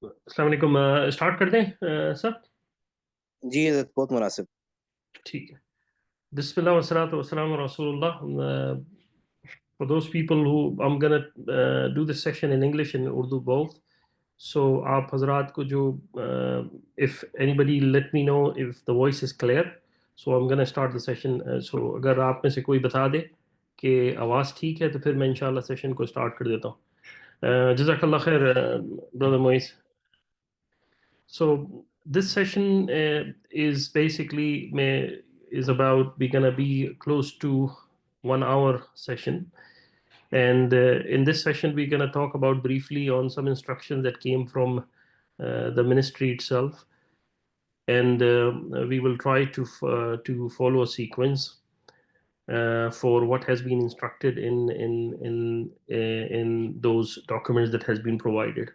अस्सलाम वालेकुम। स्टार्ट कर दें सर? जी बहुत मुनासिब। ठीक है। बिस्मिल्लाह वस्सलातु वस्सलामु अला रसूलुल्लाह। For those people who I'm gonna do this session in English and Urdu both. So आप हजरात को जो if anybody let me know if the voice is clear. So I'm gonna start the session. So अगर आप में से कोई बता दे कि आवाज़ ठीक है तो फिर मैं इंशाल्लाह सेशन को स्टार्ट कर देता हूँ। जज़ाकल्लाह खैर brother Moiz. So this session is basically is about we're gonna be close to 1 hour session, and in this session we're gonna talk about briefly on some instructions that came from the ministry itself, and we will try to follow a sequence for what has been instructed in those documents that has been provided.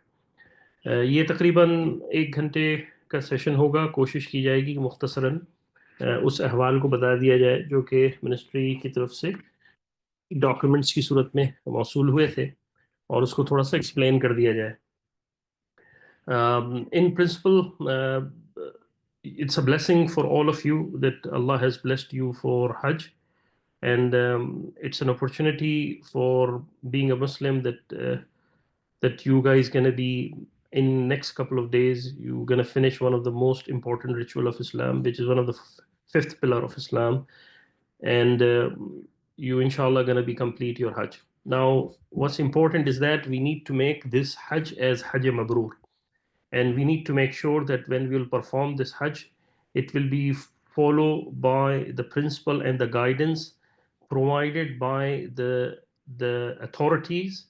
ये तकरीबन 1 घंटे का session होगा। कोशिश की जाएगी कि मुख्तसरन उस अहवाल को बता दिया जाए जो कि मिनिस्ट्री की तरफ से डॉक्यूमेंट्स की सूरत में मौसूल हुए थे और उसको थोड़ा सा एक्सप्लेन कर दिया जाए। In principle, it's a blessing for all of you that Allah has blessed you for Hajj, and it's an opportunity for being a Muslim that you guys gonna be in next couple of days. You're gonna finish one of the most important ritual of Islam, which is one of the fifth pillar of Islam, and you inshallah gonna be complete your Hajj. Now, what's important is that we need to make this Hajj as Hajj Mabrur, and we need to make sure that when we will perform this Hajj, it will be followed by the principle and the guidance provided by the authorities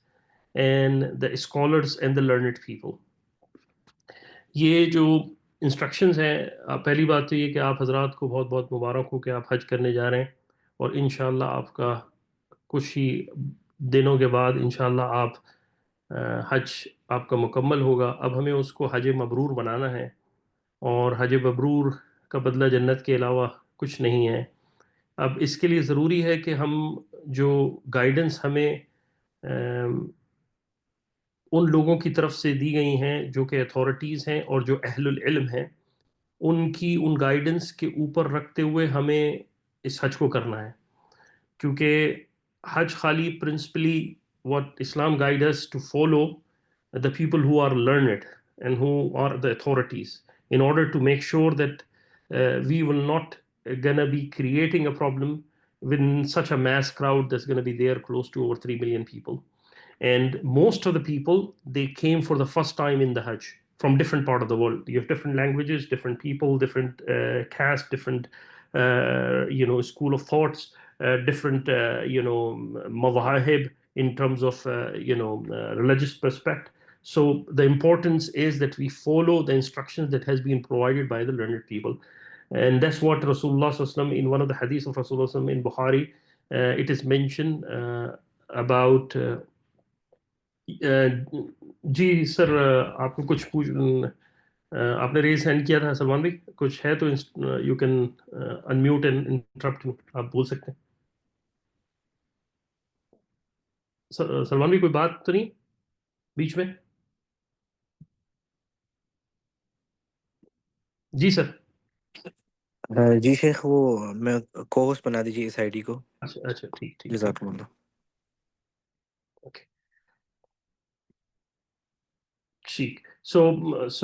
and the scholars and the learned people. ये जो instructions हैं, पहली बात तो ये कि आप हजरात को बहुत बहुत मुबारक हो कि आप हज करने जा रहे हैं और इंशाल्लाह आपका कुछ ही दिनों के बाद इंशाल्लाह आप हज आपका मुकम्मल होगा। अब हमें उसको हज मबरूर बनाना है और हज मबरूर का बदला जन्नत के अलावा कुछ नहीं है। अब इसके लिए ज़रूरी है कि हम जो गाइडेंस हमें उन लोगों की तरफ से दी गई हैं जो कि अथॉरिटीज़ हैं और जो अहलुल इल्म हैं, उनकी उन गाइडेंस के ऊपर रखते हुए हमें इस हज को करना है, क्योंकि हज खाली principally what Islam guides us to follow the people who are learned and who are the authorities in order to make sure that we will not gonna be creating a problem within such a mass crowd that's gonna be there close to over 3 million people. And most of the people, they came for the first time in the Hajj from different part of the world. You have different languages, different people, different caste, different school of thoughts, different mawahib in terms of religious perspective. So the importance is that we follow the instructions that has been provided by the learned people, and that's what Rasulullah sallallahu alaihi wasallam, in one of the hadiths of Rasulullah sallallahu alaihi wasallam in Bukhari, it is mentioned about जी sir, आपको कुछ पूछ आपने raise hand किया था सलमान भाई, कुछ है तो you can unmute and interrupt मी, आप बोल सकते हैं। सलमान भाई कोई बात तो नहीं बीच में? जी सर। जी शेख, वो मैं को होस्ट बना दीजिए इस आईडी को। अच्छा अच्छा, ठीक ठीक। जज़ाकल्लाह। Okay. Sheikh. So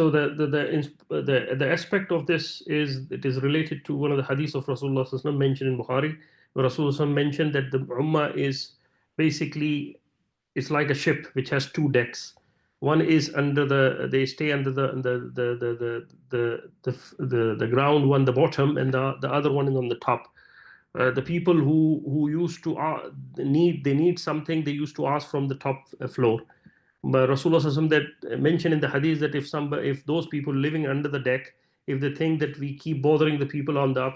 the aspect of this is it is related to one of the hadiths of Rasulullah sallallahu alaihi wasallam mentioned in Bukhari, where Rasulullah sallallahu alaihi wasallam mentioned that the Ummah is basically, it's like a ship which has two decks. One is under they stay under the ground, one the bottom, and the other one is on the top. The people who used to need something, they used to ask from the top floor. But Rasulullah SAW that mentioned in the hadith that if those people living under the deck, if they think that we keep bothering the people on the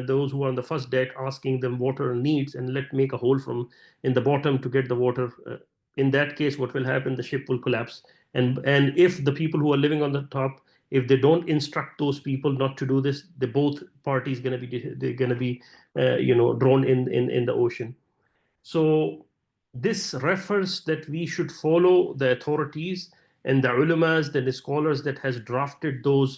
those who are on the first deck, asking them water needs, and let make a hole from in the bottom to get the water, in that case what will happen, the ship will collapse. And if the people who are living on the top, if they don't instruct those people not to do this, the both parties they're gonna be drawn in the ocean. So this refers that we should follow the authorities and the ulamas, the scholars that has drafted those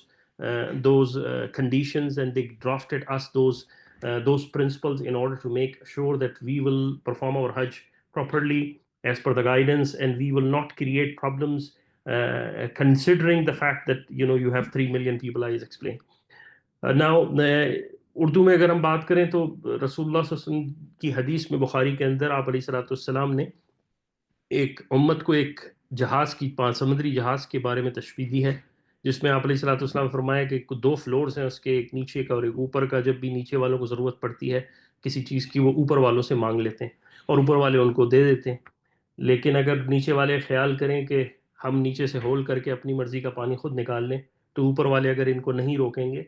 conditions, and they drafted us those principles in order to make sure that we will perform our Hajj properly as per the guidance, and we will not create problems, considering the fact that you have 3 million people, I explained. Now, Urdu میں اگر ہم بات کریں تو رسول اللہ صلی اللہ علیہ وسلم کی حدیث میں بخاری کے اندر آپ علیہ الصلوۃ والسلام نے ایک امت کو ایک جہاز کی سمندری جہاز کے بارے میں تشبیہ دی ہے، جس میں آپ علیہ الصلوۃ والسلام فرمایا کہ 2 فلورز ہیں اس کے، ایک نیچے کا اور ایک اوپر کا. جب بھی نیچے والوں کو ضرورت پڑتی ہے کسی چیز کی، وہ اوپر والوں سے مانگ لیتے ہیں اور اوپر والے ان کو دے دیتے ہیں. لیکن اگر نیچے والے خیال کریں کہ ہم نیچے سے ہول کر کے اپنی مرضی کا پانی خود نکال لیں، تو اوپر والے اگر ان کو نہیں روکیں گے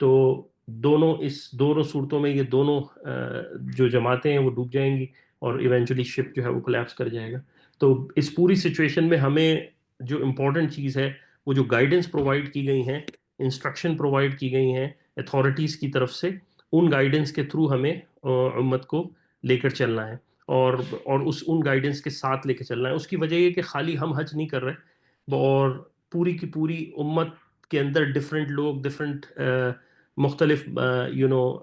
تو دونوں صورتوں میں یہ دونوں جو جماعتیں ہیں وہ ڈوب جائیں گی، اور ایونچولی شپ جو ہے وہ کولیپس کر جائے گا. تو اس پوری سچویشن میں ہمیں جو امپورٹنٹ چیز ہے وہ جو گائیڈنس پرووائڈ کی گئی ہیں، انسٹرکشن پرووائڈ کی گئی ہیں اتھارٹیز کی طرف سے، ان گائیڈنس کے تھرو ہمیں امت کو لے کر چلنا ہے، اور ان گائیڈنس کے ساتھ لے کے چلنا ہے. اس کی وجہ یہ کہ خالی ہم حج نہیں کر رہے، اور پوری کی پوری امت کے اندر ڈفرینٹ لوگ، ڈفرینٹ مختلف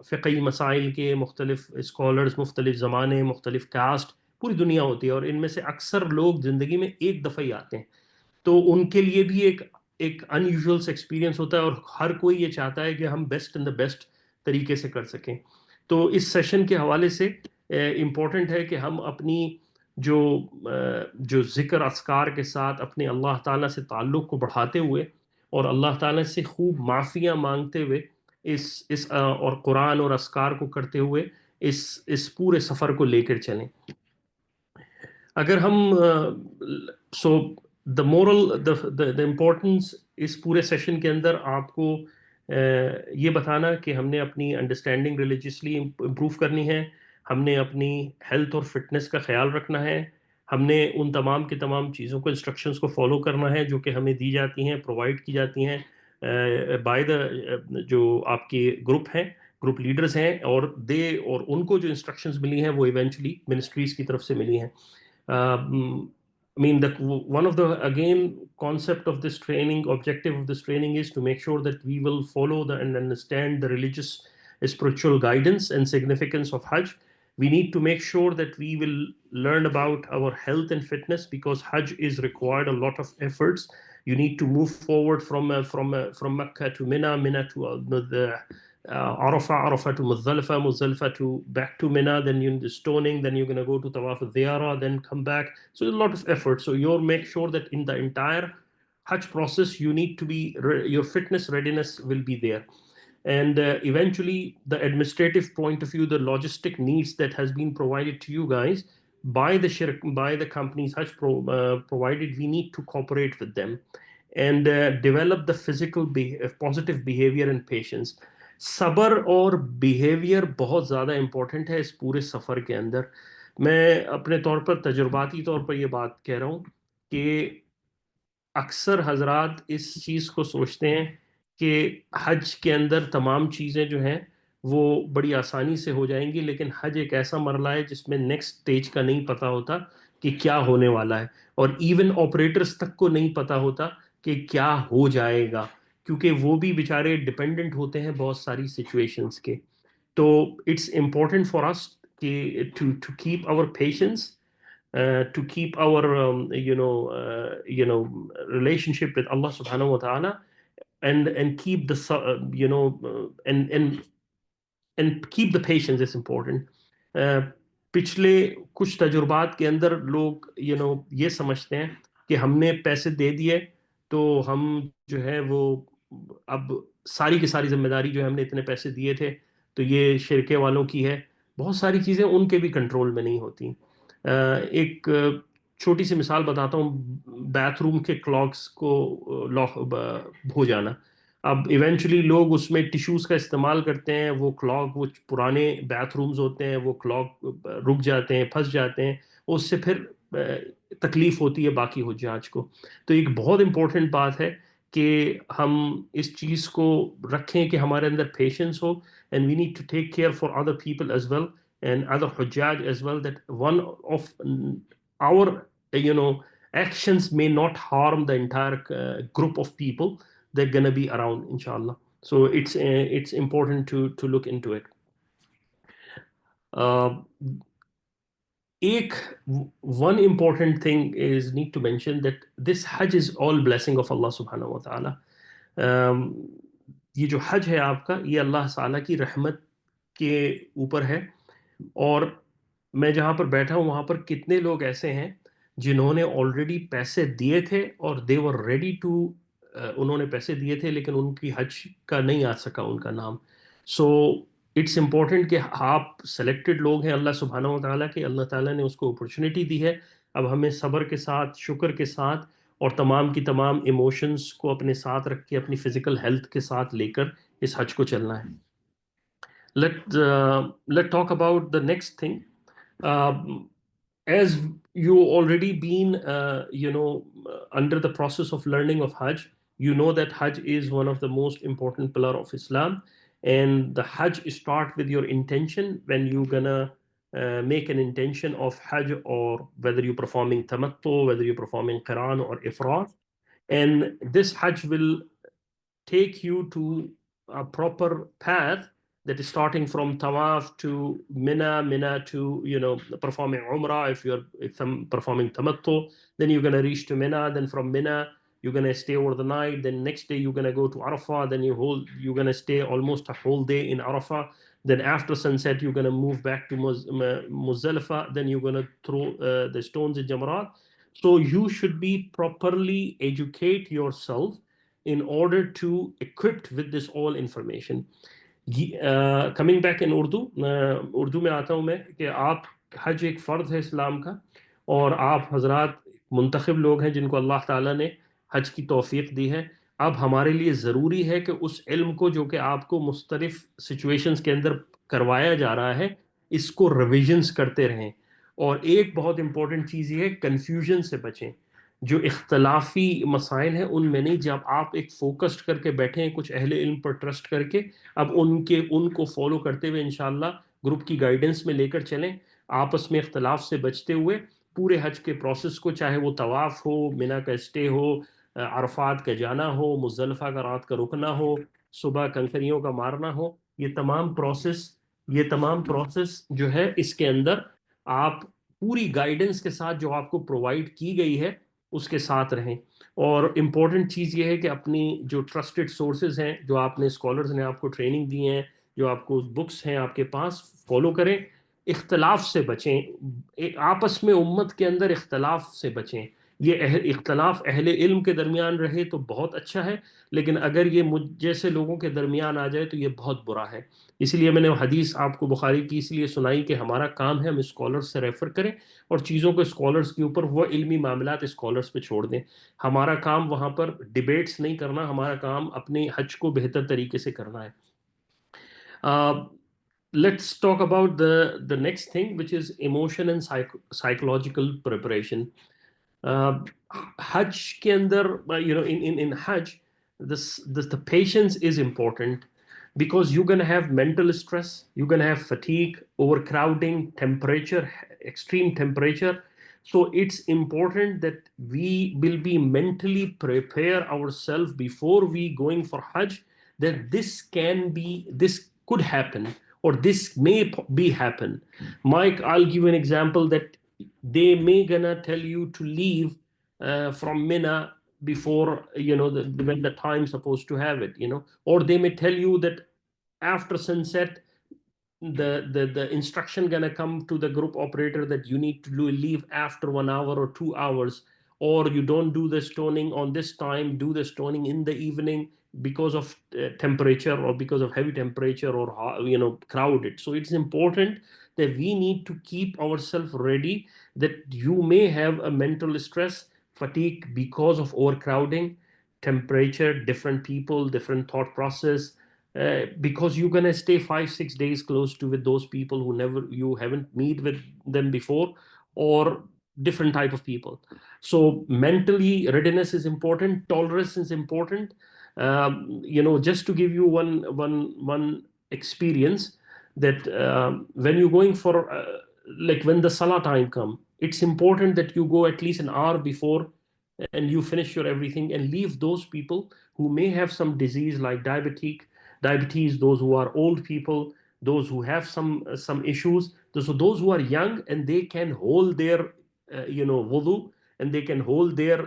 فقہی مسائل کے مختلف اسکالرز، مختلف زمانے، مختلف کاسٹ، پوری دنیا ہوتی ہے، اور ان میں سے اکثر لوگ زندگی میں ایک دفعہ ہی آتے ہیں. تو ان کے لیے بھی ایک ان یوزول ایکسپیرینس ہوتا ہے، اور ہر کوئی یہ چاہتا ہے کہ ہم بیسٹ ان دا بیسٹ طریقے سے کر سکیں. تو اس سیشن کے حوالے سے امپورٹنٹ ہے کہ ہم اپنی جو ذکر اذکار کے ساتھ اپنے اللہ تعالیٰ سے تعلق کو بڑھاتے ہوئے، اور اللہ تعالیٰ سے خوب معافیاں مانگتے ہوئے، اور قرآن اور اذکار کو کرتے ہوئے اس پورے سفر کو لے کر چلیں. اگر ہم سو دا مورل دا امپورٹنس اس پورے سیشن کے اندر آپ کو یہ بتانا کہ ہم نے اپنی انڈرسٹینڈنگ ریلیجیسلی امپروو کرنی ہے، ہم نے اپنی ہیلتھ اور فٹنس کا خیال رکھنا ہے، ہم نے ان تمام کے تمام چیزوں کو، انسٹرکشنز کو فالو کرنا ہے جو کہ ہمیں دی جاتی ہیں، پرووائڈ کی جاتی ہیں بائی دا جو آپ کے گروپ لیڈرز ہیں، اور ان کو جو انسٹرکشنز ملی ہیں وہ ایونچولی منسٹریز کی طرف سے ملی ہیں. I mean, one of the, again, concept of this training, objective of this training is to make sure that we will follow and understand the religious, spiritual guidance and significance of Hajj. We need to make sure that we will learn about our health and fitness, because Hajj is required a lot of efforts. You need to move forward from Mecca to Mina, Mina to Arafah to Muzdalifah to back to Mina, then you're the stoning, then you're going to go to Tawaf al-Ziyarah, then come back. So a lot of effort. So you'll make sure that in the entire Hajj process, you need to be, your fitness readiness will be there. And eventually, the administrative point of view, the logistic needs that has been provided to you guys by the companies Hajj provided, we need to cooperate with them and develop the physical positive behavior and patience. صبر اور behaviour بہت زیادہ important ہے اس پورے سفر کے اندر. میں اپنے طور پر تجرباتی طور پر یہ بات کہہ رہا ہوں کہ اکثر حضرات اس چیز کو سوچتے ہیں کہ حج کے اندر تمام چیزیں جو ہیں وہ بڑی آسانی سے ہو جائیں گی، لیکن حج ایک ایسا مرحلہ ہے جس میں نیکسٹ سٹیج کا نہیں پتہ ہوتا کہ کیا ہونے والا ہے، اور ایون آپریٹرز تک کو نہیں پتہ ہوتا کہ کیا ہو جائے گا، کیونکہ وہ بھی بیچارے ڈپینڈنٹ ہوتے ہیں بہت ساری سچویشنز کے. تو اٹس امپورٹنٹ فار اس کہ to keep our patience, to keep our relationship with Allah subhanahu wa ta'ala, and keep the and keep the patience is important. پچھلے کچھ تجربات کے اندر لوگ یہ سمجھتے ہیں کہ ہم نے پیسے دے دیے تو ہم جو ہے وہ اب ساری کی ساری ذمہ داری جو ہے ہم نے اتنے پیسے دیے تھے تو یہ شرکے والوں کی ہے. بہت ساری چیزیں ان کے بھی کنٹرول میں نہیں ہوتی. ایک چھوٹی سی مثال بتاتا ہوں، بیتھ روم کے کلاکس کو ہو جانا. اب ایونچولی لوگ اس میں ٹیشوز کا استعمال کرتے ہیں، وہ کلاک، وہ پرانے بیتھ رومز ہوتے ہیں، وہ کلاک رک جاتے ہیں، پھنس جاتے ہیں، اس سے پھر تکلیف ہوتی ہے باقی حجاج کو. تو ایک بہت امپورٹنٹ بات ہے کہ ہم اس چیز کو رکھیں کہ ہمارے اندر پیشنس ہو، and we need to take care for other people as well and other Hujjaj as well, that one of our actions may not harm the entire group of people that are going to be around, inshallah. So it's important to look into it. One important thing is need to mention that this Hajj is all blessing of Allah subhanahu wa ta'ala. یہ جو حج ہے آپ کا یہ اللہ تعالیٰ کی رحمت کے اوپر ہے. اور میں جہاں پر بیٹھا ہوں وہاں پر کتنے لوگ ایسے ہیں جنہوں نے آلریڈی پیسے دیے تھے اور دے ور ریڈی ٹو، انہوں نے پیسے دیے تھے لیکن ان کی حج کا نہیں آ سکا ان کا نام. سو اٹس امپورٹنٹ کہ آپ سلیکٹڈ لوگ ہیں اللہ سبحانہ و تعالیٰ کے، اللہ تعالیٰ نے اس کو اپرچونٹی دی ہے. اب ہمیں صبر کے ساتھ، شکر کے ساتھ اور تمام کی تمام ایموشنز کو اپنے ساتھ رکھ کے اپنی فزیکل ہیلتھ کے ساتھ لے کر اس حج کو چلنا ہے. Let's talk about the next thing. As you already been under the process of learning of Hajj, you know that Hajj is one of the most important pillar of Islam, and the Hajj start with your intention when you're gonna make an intention of Hajj, or whether you're performing tamattu, whether you're performing qiran or ifrad. And this Hajj will take you to a proper path that is starting from Tawaf to Mina to, performing Umrah. If I'm performing Tamattu, then you're going to reach to Mina. Then from Mina, you're going to stay over the night. Then next day, you're going to go to Arafah. Then you're going to stay almost a whole day in Arafah. Then after sunset, you're going to move back to Muzdalifah. Then you're going to throw the stones in Jamarat. So you should be properly educate yourself in order to equipped with this all information. Coming back in Urdu میں آتا ہوں میں کہ آپ حج ایک فرض ہے اسلام کا، اور آپ حضرات منتخب لوگ ہیں جن کو اللہ تعالیٰ نے حج کی توفیق دی ہے. اب ہمارے لیے ضروری ہے کہ اس علم کو جو کہ آپ کو مختلف سچویشنز کے اندر کروایا جا رہا ہے اس کو ریویژنز کرتے رہیں. اور ایک بہت امپورٹنٹ چیز یہ ہے کنفیوژن سے بچیں. جو اختلافی مسائل ہیں ان میں نہیں، جب آپ ایک فوکسڈ کر کے بیٹھیں کچھ اہل علم پر ٹرسٹ کر کے، اب ان کو فالو کرتے ہوئے انشاءاللہ گروپ کی گائیڈنس میں لے کر چلیں، آپس میں اختلاف سے بچتے ہوئے پورے حج کے پروسیس کو، چاہے وہ طواف ہو، مینا کا اسٹے ہو، عرفات کا جانا ہو، مزدلفہ کا رات کا رکنا ہو، صبح کنکریوں کا مارنا ہو، یہ تمام پروسیس جو ہے اس کے اندر آپ پوری گائیڈنس کے ساتھ جو آپ کو پرووائڈ کی گئی ہے اس کے ساتھ رہیں. اور امپورٹنٹ چیز یہ ہے کہ اپنی جو ٹرسٹڈ سورسز ہیں، جو آپ نے اسکالرز نے آپ کو ٹریننگ دی ہیں، جو آپ کو بکس ہیں آپ کے پاس، فالو کریں. اختلاف سے بچیں، آپس میں امت کے اندر اختلاف سے بچیں. یہ اختلاف اہل علم کے درمیان رہے تو بہت اچھا ہے، لیکن اگر یہ مجھ جیسے لوگوں کے درمیان آ جائے تو یہ بہت برا ہے. اس لیے میں نے حدیث آپ کو بخاری کی اس لیے سنائی کہ ہمارا کام ہے ہم اسکالرز سے ریفر کریں اور چیزوں کو اسکالرز کے اوپر، وہ علمی معاملات اسکالرز پہ چھوڑ دیں. ہمارا کام وہاں پر ڈیبیٹس نہیں کرنا، ہمارا کام اپنے حج کو بہتر طریقے سے کرنا ہے. Let's talk about the next thing, which is emotion and psychological preparation. Hajj کے اندر in Hajj the patience is important, because you're going to have mental stress, you're going to have fatigue, overcrowding, temperature, extreme temperature. So it's important that we will be mentally prepare ourselves before we going for Hajj, that this could happen, or this may be happen. Mike, I'll give you an example that they may gonna tell you to leave from Mina before when the time supposed to have it, or they may tell you that after sunset the instruction gonna come to the group operator that you need to leave after 1 hour or 2 hours, or you don't do the stoning on this time, do the stoning in the evening because of temperature, or because of heavy temperature, or crowded. So it's important that we need to keep ourselves ready, that you may have a mental stress, fatigue because of overcrowding, temperature, different people, different thought process, because you're going to stay 5-6 days close to with those people who you haven't meet with them before, or different type of people. So mentally readiness is important, tolerance is important. Just to give you one experience, that when you're going for like when the salah time come, it's important that you go at least an hour before and you finish your everything and leave those people who may have some disease like diabetes, those who are old people, those who have some issues. So those who are young and they can hold their wudu, and they can hold their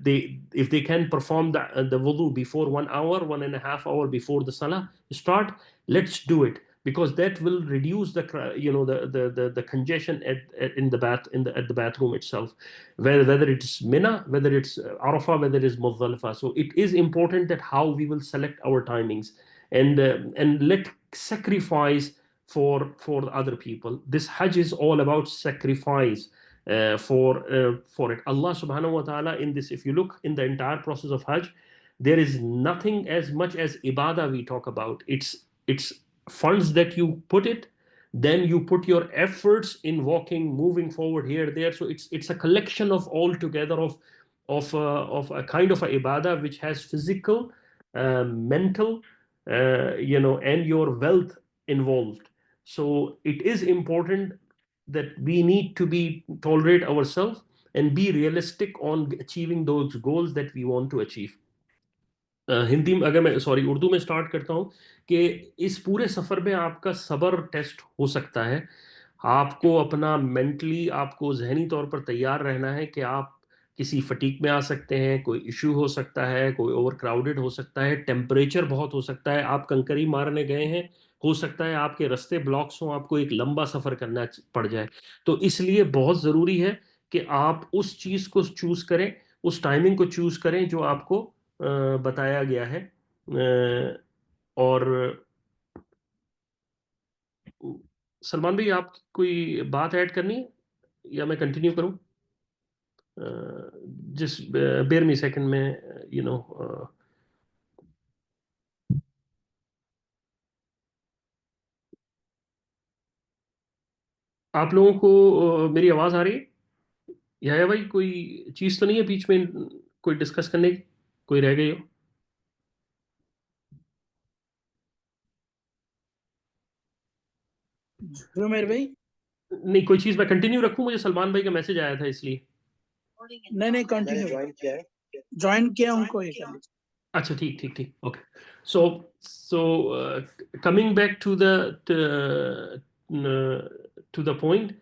they, if they can perform the wudu before 1 hour, 1.5 hour before the salah start, let's do it, because that will reduce the congestion in the at the bathroom itself, whether it's Mina, whether it's Arafah, whether it's Muzdalifah. So it is important that how we will select our timings, and let sacrifice for the other people. This Hajj is all about sacrifice for it. Allah subhanahu wa ta'ala in this, if you look in the entire process of Hajj, there is nothing as much as ibadah we talk about. It's funds that you put it, then you put your efforts in walking, moving forward here, there. So it's a collection of all together of a kind of a ibadah which has physical, mental, and your wealth involved. So it is important that we need to be tolerate ourselves and be realistic on achieving those goals that we want to achieve. Hindi میں اگر میں sorry Urdu میں start کرتا ہوں کہ اس پورے سفر میں آپ کا صبر ٹیسٹ ہو سکتا ہے. آپ کو اپنا مینٹلی، آپ کو ذہنی طور پر تیار رہنا ہے کہ آپ کسی فٹیک میں آ سکتے ہیں، کوئی ایشو ہو سکتا ہے، کوئی اوور کراؤڈڈ ہو سکتا ہے، ٹیمپریچر بہت ہو سکتا ہے، آپ کنکری مارنے گئے ہیں، ہو سکتا ہے آپ کے رستے بلاکس ہوں، آپ کو ایک لمبا سفر کرنا پڑ جائے. تو اس لیے بہت ضروری ہے کہ آپ اس چیز کو چوز کریں، اس ٹائمنگ کو چوز کریں جو آپ کو بتایا گیا ہے. اور سلمان بھائی، آپ کوئی بات ایڈ کرنی ہے یا میں کنٹینیو کروں؟ جس بیر می سیکنڈ میں آپ لوگوں کو میری آواز آ رہی ہے؟ یا بھائی کوئی چیز تو نہیں ہے بیچ میں کوئی ڈسکس کرنے کی، کوئی رہ گئی ہو؟ میرے بھائی نہیں، کوئی چیز میں کنٹینیو رکھوں؟ مجھے سلمان بھائی کا میسج آیا تھا اس لیے. نہیں کنٹینیو جوائن کیا ان کو. اچھا ٹھیک okay. So coming back to the point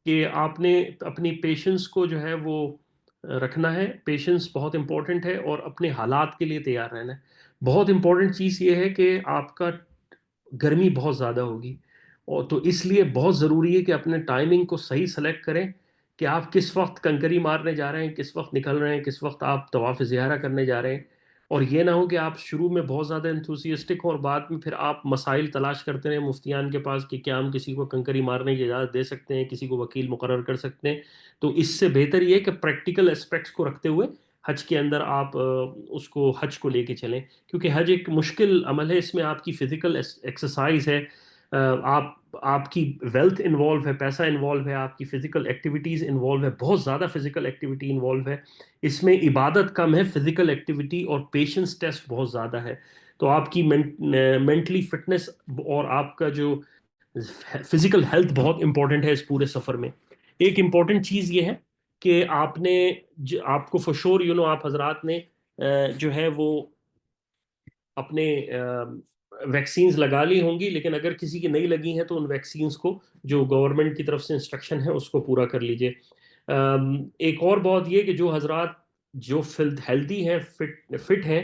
کہ آپ نے اپنی پیشنس کو جو ہے وہ رکھنا ہے. پیشنس بہت امپورٹنٹ ہے، اور اپنے حالات کے لیے تیار رہنا ہے. بہت امپورٹنٹ چیز یہ ہے کہ آپ کا گرمی بہت زیادہ ہوگی، اور تو اس لیے بہت ضروری ہے کہ اپنے ٹائمنگ کو صحیح سلیکٹ کریں کہ آپ کس وقت کنکری مارنے جا رہے ہیں، کس وقت نکل رہے ہیں، کس وقت آپ طواف زیارہ کرنے جا رہے ہیں. اور یہ نہ ہو کہ آپ شروع میں بہت زیادہ انتھوسیسٹک ہوں اور بعد میں پھر آپ مسائل تلاش کرتے رہیں مفتیان کے پاس کہ کیا ہم کسی کو کنکری مارنے کی اجازت دے سکتے ہیں، کسی کو وکیل مقرر کر سکتے ہیں. تو اس سے بہتر یہ کہ پریکٹیکل اسپیکٹس کو رکھتے ہوئے حج کے اندر آپ اس کو حج کو لے کے چلیں، کیونکہ حج ایک مشکل عمل ہے. اس میں آپ کی فزیکل ایکسرسائز ہے، آپ کی ویلتھ انوالو ہے، پیسہ انوالو ہے، آپ کی فزیکل ایکٹیویٹیز انوالو ہے، بہت زیادہ فزیکل ایکٹیویٹی انوالو ہے. اس میں عبادت کم ہے، فزیکل ایکٹیویٹی اور پیشنس ٹیسٹ بہت زیادہ ہے. تو آپ کی مینٹلی فٹنس اور آپ کا جو فزیکل ہیلتھ بہت امپورٹنٹ ہے اس پورے سفر میں. ایک امپورٹنٹ چیز یہ ہے کہ آپ نے آپ کو فشور آپ حضرات نے جو ہے وہ اپنے ویکسینز لگا لی ہوں گی، لیکن اگر کسی کی نہیں لگی ہیں تو ان ویکسینز کو جو گورنمنٹ کی طرف سے انسٹرکشن ہے اس کو پورا کر لیجئے. ایک اور بات یہ کہ جو حضرات جو ہیلدی ہیں، فٹ ہیں،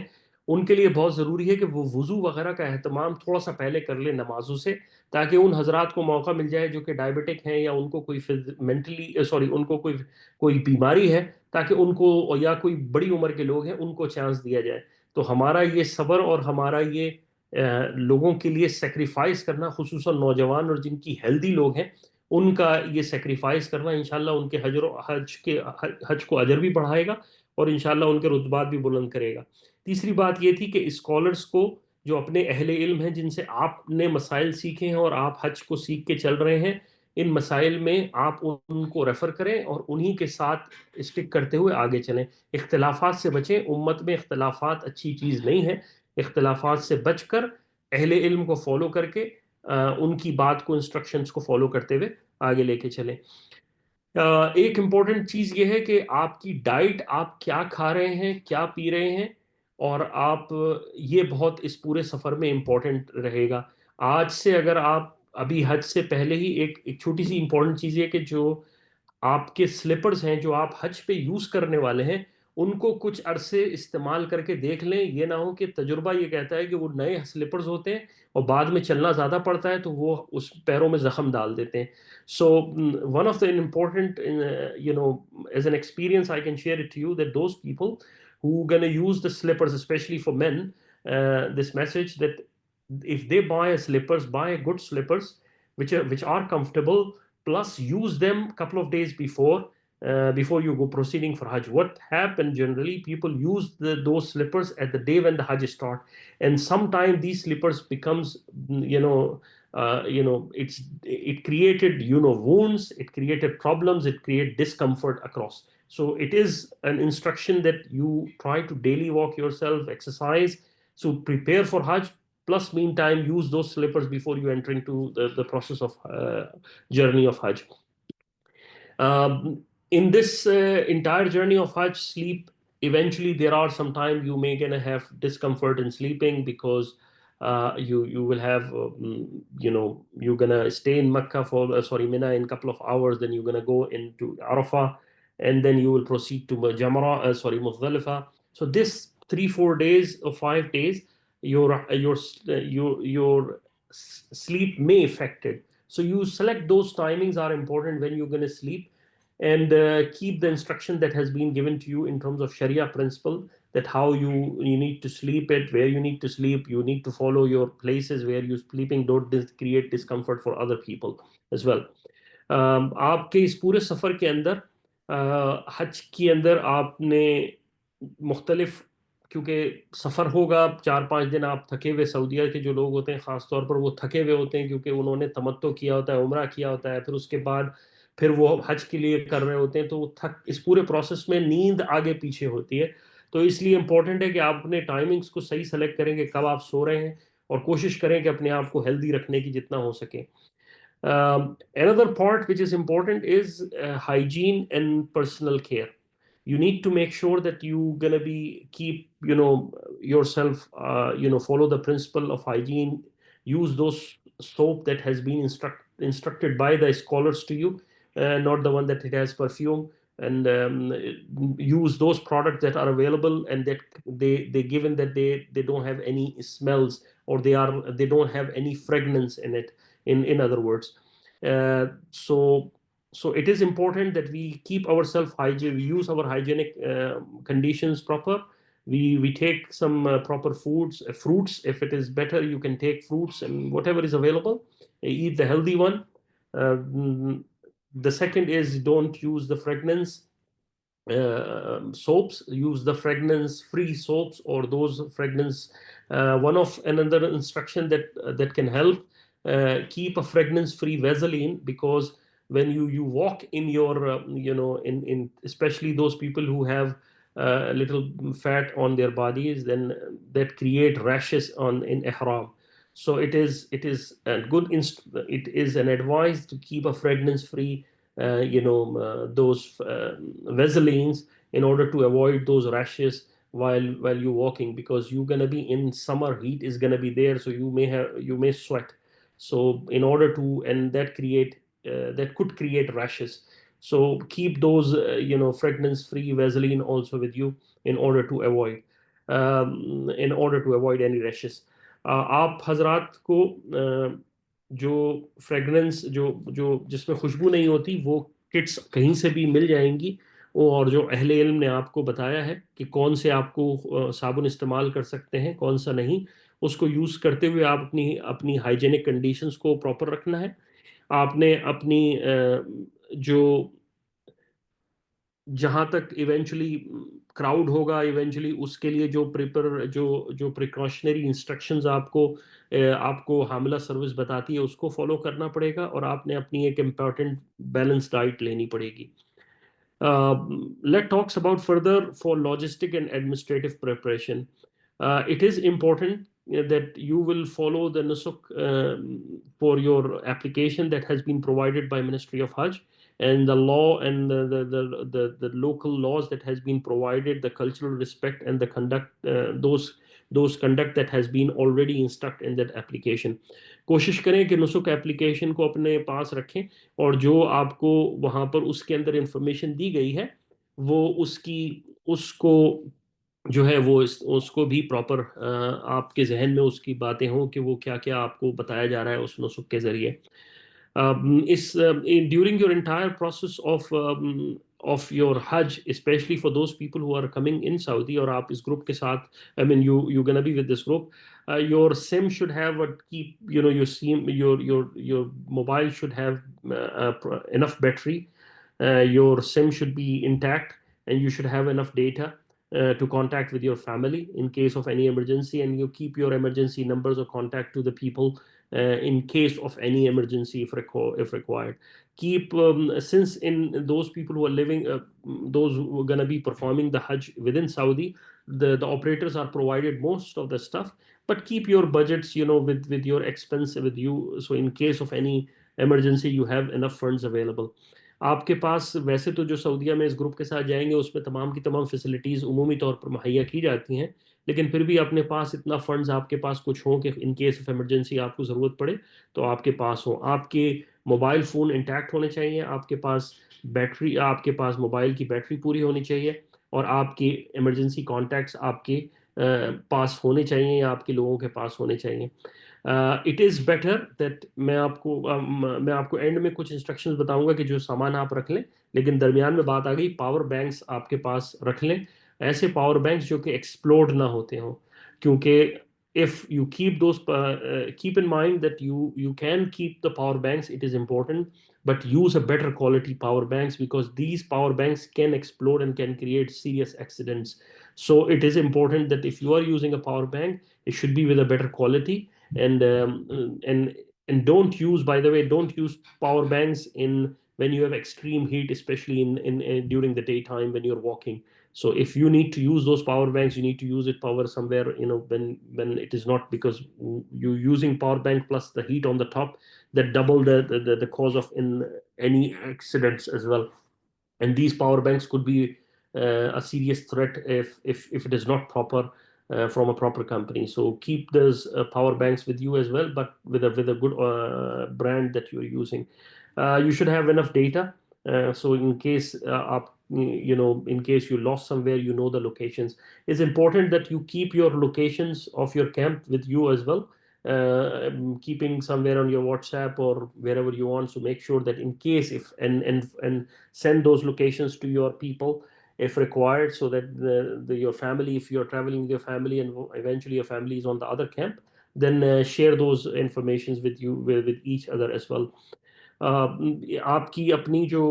ان کے لیے بہت ضروری ہے کہ وہ وضو وغیرہ کا اہتمام تھوڑا سا پہلے کر لیں نمازوں سے، تاکہ ان حضرات کو موقع مل جائے جو کہ ڈائبٹک ہیں یا ان کو کوئی ان کو کوئی بیماری ہے، تاکہ ان کو، یا کوئی بڑی عمر کے لوگ ہیں، ان کو چانس دیا جائے. تو ہمارا یہ صبر اور ہمارا یہ لوگوں کے لیے سیکریفائس کرنا، خصوصاً نوجوان اور جن کی ہیلدی لوگ ہیں، ان کا یہ سیکریفائس کرنا انشاءاللہ ان کے حج کو اجر بھی بڑھائے گا اور انشاءاللہ ان کے رتبات بھی بلند کرے گا. تیسری بات یہ تھی کہ اسکالرز کو، جو اپنے اہل علم ہیں، جن سے آپ نے مسائل سیکھے ہیں اور آپ حج کو سیکھ کے چل رہے ہیں، ان مسائل میں آپ ان کو ریفر کریں اور انہی کے ساتھ اسٹک کرتے ہوئے آگے چلیں. اختلافات سے بچیں. امت میں اختلافات اچھی چیز نہیں ہے. اختلافات سے بچ کر اہل علم کو فالو کر کے ان کی بات کو انسٹرکشنز کو فالو کرتے ہوئے آگے لے کے چلیں. ایک امپورٹنٹ چیز یہ ہے کہ آپ کی ڈائٹ، آپ کیا کھا رہے ہیں، کیا پی رہے ہیں، اور آپ یہ بہت اس پورے سفر میں امپورٹنٹ رہے گا. آج سے اگر آپ ابھی حج سے پہلے ہی ایک چھوٹی سی امپورٹنٹ چیز یہ کہ جو آپ کے سلپرز ہیں جو آپ حج پہ یوز کرنے والے ہیں ان کو کچھ عرصے استعمال کر کے دیکھ لیں. یہ نہ ہو کہ تجربہ یہ کہتا ہے کہ وہ نئے سلپرز ہوتے ہیں اور بعد میں چلنا زیادہ پڑتا ہے تو وہ اس پیروں میں زخم ڈال دیتے ہیں. So one of the important, as an experience, I can share it to you that those people who gonna use the slippers, especially for men, this message that if they buy good slippers, which are comfortable, plus use them couple of days before you go proceeding for Hajj. What happened generally, people use those slippers at the day when the Hajj start, and sometime these slippers becomes, it created wounds, it created problems, it created discomfort across. So it is an instruction that you try to daily walk yourself, exercise, so prepare for Hajj, plus meantime use those slippers before you enter into the process of journey of Hajj. In this entire journey of Hajj, sleep, eventually there are some time you may gonna have discomfort in sleeping because you will have you're gonna stay in Mecca for Mina in a couple of hours, then you're gonna go into Arafah, and then you will proceed to Muzdalifah. So this 3-4 days or 5 days, your sleep may affect it. So you select those timings are important when you're gonna sleep, and keep the instruction that has been given to you in terms of Sharia principle, that how you need to sleep it, where you need to sleep, you need to follow your places where you're sleeping, don't create discomfort for other people as well. آپ کے اس پورے سفر کے اندر حج کے اندر آپ نے مختلف، کیونکہ سفر ہوگا 4-5 دن آپ تھکے ہوئے، سعودیہ کے جو لوگ ہوتے ہیں خاص طور پر وہ تھکے ہوئے ہوتے ہیں کیونکہ انہوں نے تمتع کیا ہوتا ہے، عمرہ کیا ہوتا ہے، پھر اس کے بعد پھر وہ حج کے لیے کر رہے ہوتے ہیں، تو وہ اس پورے پروسیس میں نیند آگے پیچھے ہوتی ہے. تو اس لیے امپورٹنٹ ہے کہ آپ اپنے ٹائمنگز کو صحیح سلیکٹ کریں کہ کب آپ سو رہے ہیں، اور کوشش کریں کہ اپنے آپ کو ہیلدی رکھنے کی جتنا ہو سکے. Another part which is important is hygiene and personal care. You need to make sure that you gonna keep yourself follow the principle of hygiene. Use those soap that has been instructed by the scholars to you, not the one that it has perfume, and use those products that are available and that they given that they don't have any smells, or they don't have any fragrance in it, in other words. So it is important that we keep ourselves hygiene, we use our hygienic conditions proper. We take some proper fruits. If it is better, you can take fruits and whatever is available. Eat the healthy one. The second is don't use the fragrance soaps. Use the fragrance free soaps, or those fragrance. One of another instruction that can help, keep a fragrance free Vaseline, because when you walk in your in especially those people who have a little fat on their bodies, then that create rashes in ihram. So it is a good it is an advice to keep a fragrance free those Vaselines, in order to avoid those rashes while you're walking, because you're gonna be in summer, heat is gonna be there, so you may sweat. So in order to, and that could create rashes. So keep those fragrance free Vaseline also with you in order to avoid any rashes. آپ حضرات کو جو fragrance جو جس میں خوشبو نہیں ہوتی وہ کٹس کہیں سے بھی مل جائیں گی، اور جو اہل علم نے آپ کو بتایا ہے کہ کون سے آپ کو صابن استعمال کر سکتے ہیں، کون سا نہیں، اس کو یوز کرتے ہوئے آپ اپنی ہائیجینک کنڈیشنز کو پراپر رکھنا ہے. آپ نے اپنی جو جہاں تک ایونچولی کراؤڈ ہوگا، ایونچولی اس کے لیے جو پریکاشنری انسٹرکشنز آپ کو حاملہ سروس بتاتی ہے اس کو فالو کرنا پڑے گا، اور آپ نے اپنی ایک امپورٹنٹ بیلنس ڈائٹ لینی پڑے گی. Let's talk about further for logistic and administrative preparation. It is important that you will follow the nusuk for your application that has been provided by Ministry of Hajj, and the law and the local laws that has been provided, the cultural respect and the conduct, those conduct that has been already instructed in that application. کوشش کریں کہ نسک application کو اپنے پاس رکھیں اور جو آپ کو وہاں پر اس کے اندر انفارمیشن دی گئی ہے وہ اس کو جو ہے وہ اس کو بھی پراپر آپ کے ذہن میں اس کی باتیں ہوں کہ وہ کیا کیا آپ کو بتایا جا رہا ہے اس نسک کے ذریعے. During your entire process of your Hajj, especially for those people who are coming in Saudi, اور آپ اس group کے ساتھ, I mean you're gonna be with this group, your SIM should have your SIM, your mobile should have enough battery, your SIM should be intact, and you should have enough data to contact with your family in case of any emergency, and you keep your emergency numbers or contact to the people in case of any emergency if required. Keep since in those people who are living, those who are going to be performing the Hajj within Saudi, the operators are provided most of the stuff, but keep your budgets with your expense with you, so in case of any emergency you have enough funds available. آپ کے پاس ویسے تو جو سعودیہ میں اس group کے ساتھ جائیں گے اس میں تمام کی تمام فیسلٹیز عمومی طور پر مہیا کی جاتی ہیں، لیکن پھر بھی اپنے پاس اتنا فنڈز آپ کے پاس کچھ ہوں کہ ان کیس آف ایمرجنسی آپ کو ضرورت پڑے تو آپ کے پاس ہوں. آپ کے موبائل فون انٹیکٹ ہونے چاہیے، آپ کے پاس بیٹری، آپ کے پاس موبائل کی بیٹری پوری ہونی چاہیے، اور آپ کے ایمرجنسی کانٹیکٹس آپ کے پاس ہونے چاہیے یا آپ کے لوگوں کے پاس ہونے چاہیے. اٹ از بیٹر دیٹ میں آپ کو اینڈ میں کچھ انسٹرکشنز بتاؤں گا کہ جو سامان آپ رکھ لیں، لیکن درمیان میں بات آ گئی پاور بینکس آپ کے پاس رکھ لیں، ایسے پاور بینکس جو کہ ایکسپلوڈ نہ ہوتے ہوں، کیونکہ if you keep those keep in mind that you can keep the power banks, it is important, but use a better quality power banks because these power banks can explode and can create serious accidents. So it is important that if you are using a power bank, it should be with a better quality, and don't use, by the way, don't use power banks when you have extreme heat, especially in during the daytime when you're walking. So if you need to use those power banks, you need to use it power somewhere, when it is not, because you're using power bank plus the heat on the top, that double the cause of in any accidents as well. And these power banks could be a serious threat if it is not proper from a proper company. So keep those power banks with you as well, but with a good brand that you're using. You should have enough data, so in case in case you lost somewhere, the locations. It's important that you keep your locations of your camp with you as well, keeping somewhere on your WhatsApp or wherever you want, so make sure that in case and send those locations to your people if required, so that your family, if you're traveling with your family and eventually your family is on the other camp, then share those informations with you with each other as well. آپ کی اپنی جو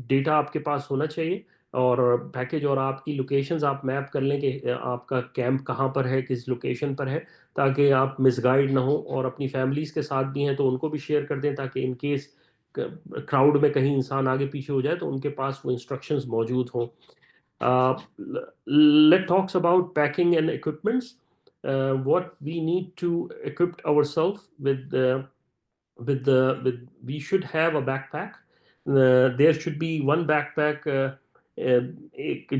data آپ کے پاس ہونا چاہیے اور package, اور آپ کی لوکیشنز آپ میپ کر لیں کہ آپ کا کیمپ کہاں پر ہے، کس لوکیشن پر ہے، تاکہ آپ مس گائیڈ نہ ہوں، اور اپنی فیملیز کے ساتھ بھی ہیں تو ان کو بھی شیئر کر دیں تاکہ ان کیس کراؤڈ میں کہیں انسان آگے پیچھے ہو جائے تو ان کے پاس وہ انسٹرکشنز موجود ہوں. Let talks about packing and equipments. What we need to equip ourselves with we should have a backpack. There should be one backpack.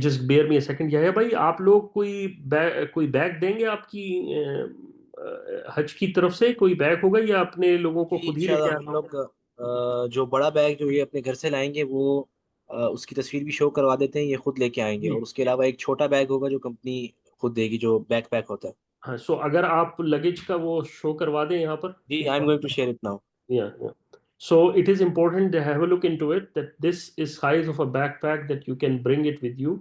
Just bear me a second. یا بھائی آپ لوگ کوئی بیگ دیں گے آپ کی حج کی طرف سے؟ کوئی بیگ ہوگا یا اپنے لوگوں کو خود ہی لے کے ہم لوگ جو بڑا بیگ جو یہ اپنے گھر سے لائیں گے وہ اس کی تصویر بھی شو کروا دیتے ہیں، یہ خود لے کے آئیں گے، اور اس کے علاوہ ایک چھوٹا بیگ ہوگا جو کمپنی خود دے گی، جو بیک پیک ہوتا ہے. ہاں، سو اگر آپ لگیج کا وہ شو کروا دیں یہاں پر. جی، I'm going to share it now. Yeah. So it is important to have a look into it, that this is size of a backpack that you can bring it with you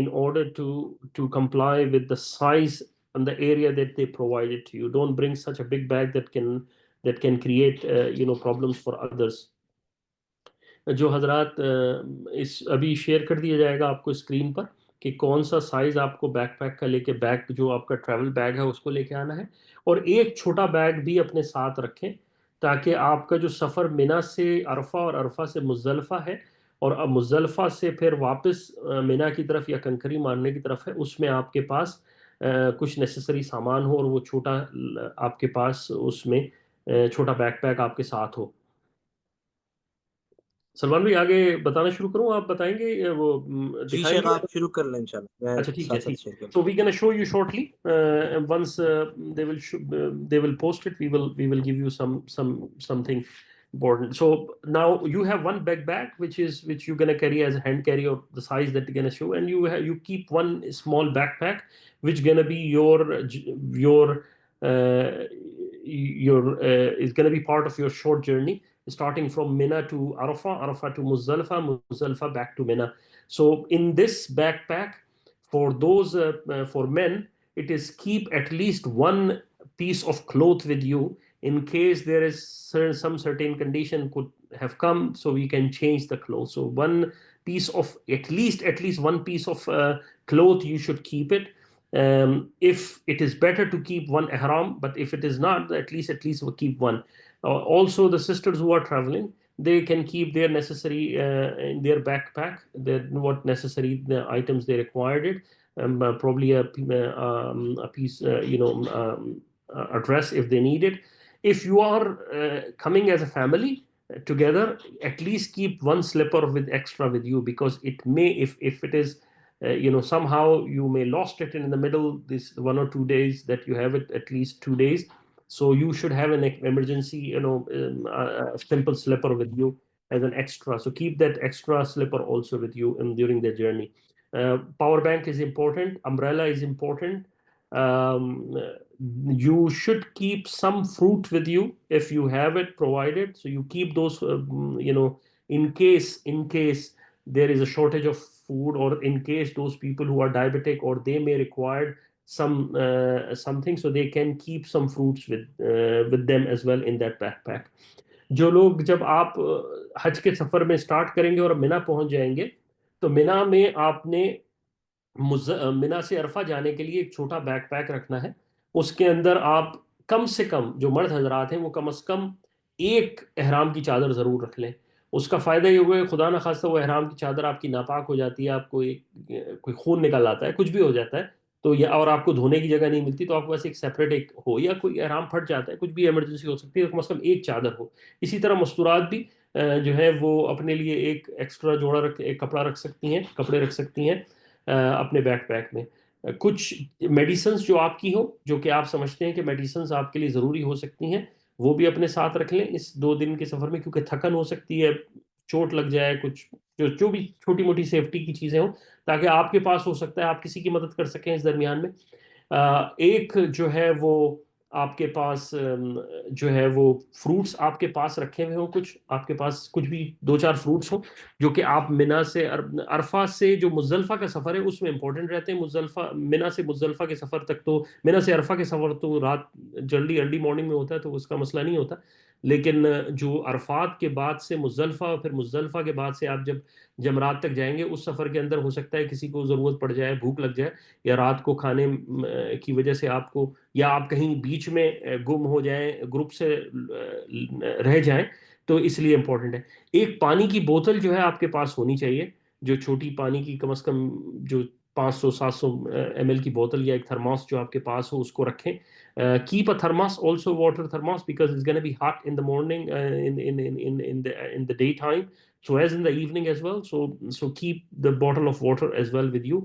in order to comply with the size and the area that they provided to you. Don't bring such a big bag that can create problems for others. جو حضرات اس ابھی share کر دیا جائے گا آپ کو screen پر کہ کون سا سائز آپ کو بیک پیک کا لے کے، بیگ جو آپ کا ٹریول بیگ ہے اس کو لے کے آنا ہے، اور ایک چھوٹا بیگ بھی اپنے ساتھ رکھیں تاکہ آپ کا جو سفر منی سے عرفہ اور عرفہ سے مزدلفہ ہے، اور اب مزدلفہ سے پھر واپس منی کی طرف یا کنکری مارنے کی طرف ہے، اس میں آپ کے پاس کچھ نیسسری سامان ہو اور وہ چھوٹا آپ کے پاس اس میں چھوٹا بیک پیک آپ کے ساتھ ہو. سلمان بھائی آگے بتانا شروع کروں؟ آپ بتائیں گے وہ جی دکھائیں شیخ گے؟ آپ شروع کر لیں انشاءاللہ، میں اچھا ٹھیک ہے ساتھ ساتھ ٹھیک. شیئر کروں. So we're gonna show you shortly. Once they will post it, we will give you something important. So now you have one backpack which you're gonna carry as a hand carry, or the size that you're gonna show, and you keep one small backpack which gonna be is gonna be part of your short journey, starting from Mina to Arafah to Muzdalifah back to Mina. So in this backpack, for those for men, it is keep at least one piece of cloth with you in case there is some certain condition could have come, so we can change the clothes. So one piece of at least one piece of cloth you should keep it. If it is better to keep one ihram, but if it is not, at least we'll keep one. Also the sisters who are traveling, they can keep their necessary in their backpack, what necessary the items they required it, probably a piece, a dress if they need it. If you are coming as a family together, at least keep one slipper with extra with you, because it may, if it is somehow you may lost it in the middle, this 1 or 2 days that you have it, at least 2 days. So you should have an emergency, a simple slipper with you as an extra. So keep that extra slipper also with you during the journey. Power bank is important. Umbrella is important. You should keep some fruit with you if you have it provided. So you keep those, in case there is a shortage of food, or in case those people who are diabetic, or they may require something, so they can keep some fruits with them as well in that backpack. جو لوگ جب آپ حج کے سفر میں start کریں گے اور منا پہنچ جائیں گے، تو منا میں آپ نے منا سے عرفہ جانے کے لیے ایک چھوٹا بیک پیک رکھنا ہے. اس کے اندر آپ کم سے کم، جو مرد حضرات ہیں وہ کم از کم ایک احرام کی چادر ضرور رکھ لیں. اس کا فائدہ یہ ہوگا کہ خدا نخواستہ وہ احرام کی چادر آپ کی ناپاک ہو جاتی ہے، آپ کو کوئی خون نکل آتا ہے، کچھ بھی ہو جاتا ہے، تو اور آپ کو دھونے کی جگہ نہیں ملتی، تو آپ کے پاس ایک سیپریٹ ایک ہو، یا کوئی احرام پھٹ جاتا ہے، کچھ بھی ایمرجنسی ہو سکتی ہے، تو کم از کم ایک چادر ہو. اسی طرح مستورات بھی جو ہے وہ اپنے لیے ایک ایکسٹرا جوڑا ایک کپڑا رکھ سکتی ہیں، کپڑے رکھ سکتی ہیں اپنے بیک پیک میں. کچھ میڈیسنز جو آپ کی ہوں، جو کہ آپ سمجھتے ہیں کہ میڈیسنز آپ کے لیے ضروری ہو سکتی ہیں، وہ بھی اپنے ساتھ رکھ لیں اس 2 دن کے سفر میں، کیونکہ تھکن ہو سکتی ہے، چوٹ لگ جائے، کچھ جو بھی چھوٹی موٹی سیفٹی کی چیزیں ہوں، تاکہ آپ کے پاس ہو سکتا ہے آپ کسی کی مدد کر سکیں اس درمیان میں. ایک جو ہے وہ آپ کے پاس جو ہے وہ فروٹس آپ کے پاس رکھے ہوئے ہوں، کچھ آپ کے پاس کچھ بھی 2-4 فروٹس ہوں، جو کہ آپ منا سے عرفہ سے جو مزدلفہ کا سفر ہے اس میں امپورٹنٹ رہتے ہیں. منا سے مزدلفہ کے سفر تک تو، منا سے عرفہ کے سفر تو رات جلدی ارلی مارننگ میں ہوتا ہے، تو اس کا مسئلہ نہیں ہوتا. لیکن جو عرفات کے بعد سے مزدلفہ، اور پھر مزدلفہ کے بعد سے آپ جب جمرات تک جائیں گے، اس سفر کے اندر ہو سکتا ہے کسی کو ضرورت پڑ جائے، بھوک لگ جائے، یا رات کو کھانے کی وجہ سے آپ کو، یا آپ کہیں بیچ میں گم ہو جائیں، گروپ سے رہ جائیں، تو اس لیے امپورٹنٹ ہے. ایک پانی کی بوتل جو ہے آپ کے پاس ہونی چاہیے، جو چھوٹی پانی کی، کم از کم جو 500-700 ml کی بوتل، یا ایک تھرماس جو آپ کے پاس ہو، اس کو رکھیں. Keep a thermos, also water thermos, because it's going to be hot in the morning, in the daytime, so as in the evening as well. So keep the bottle of water as well with you.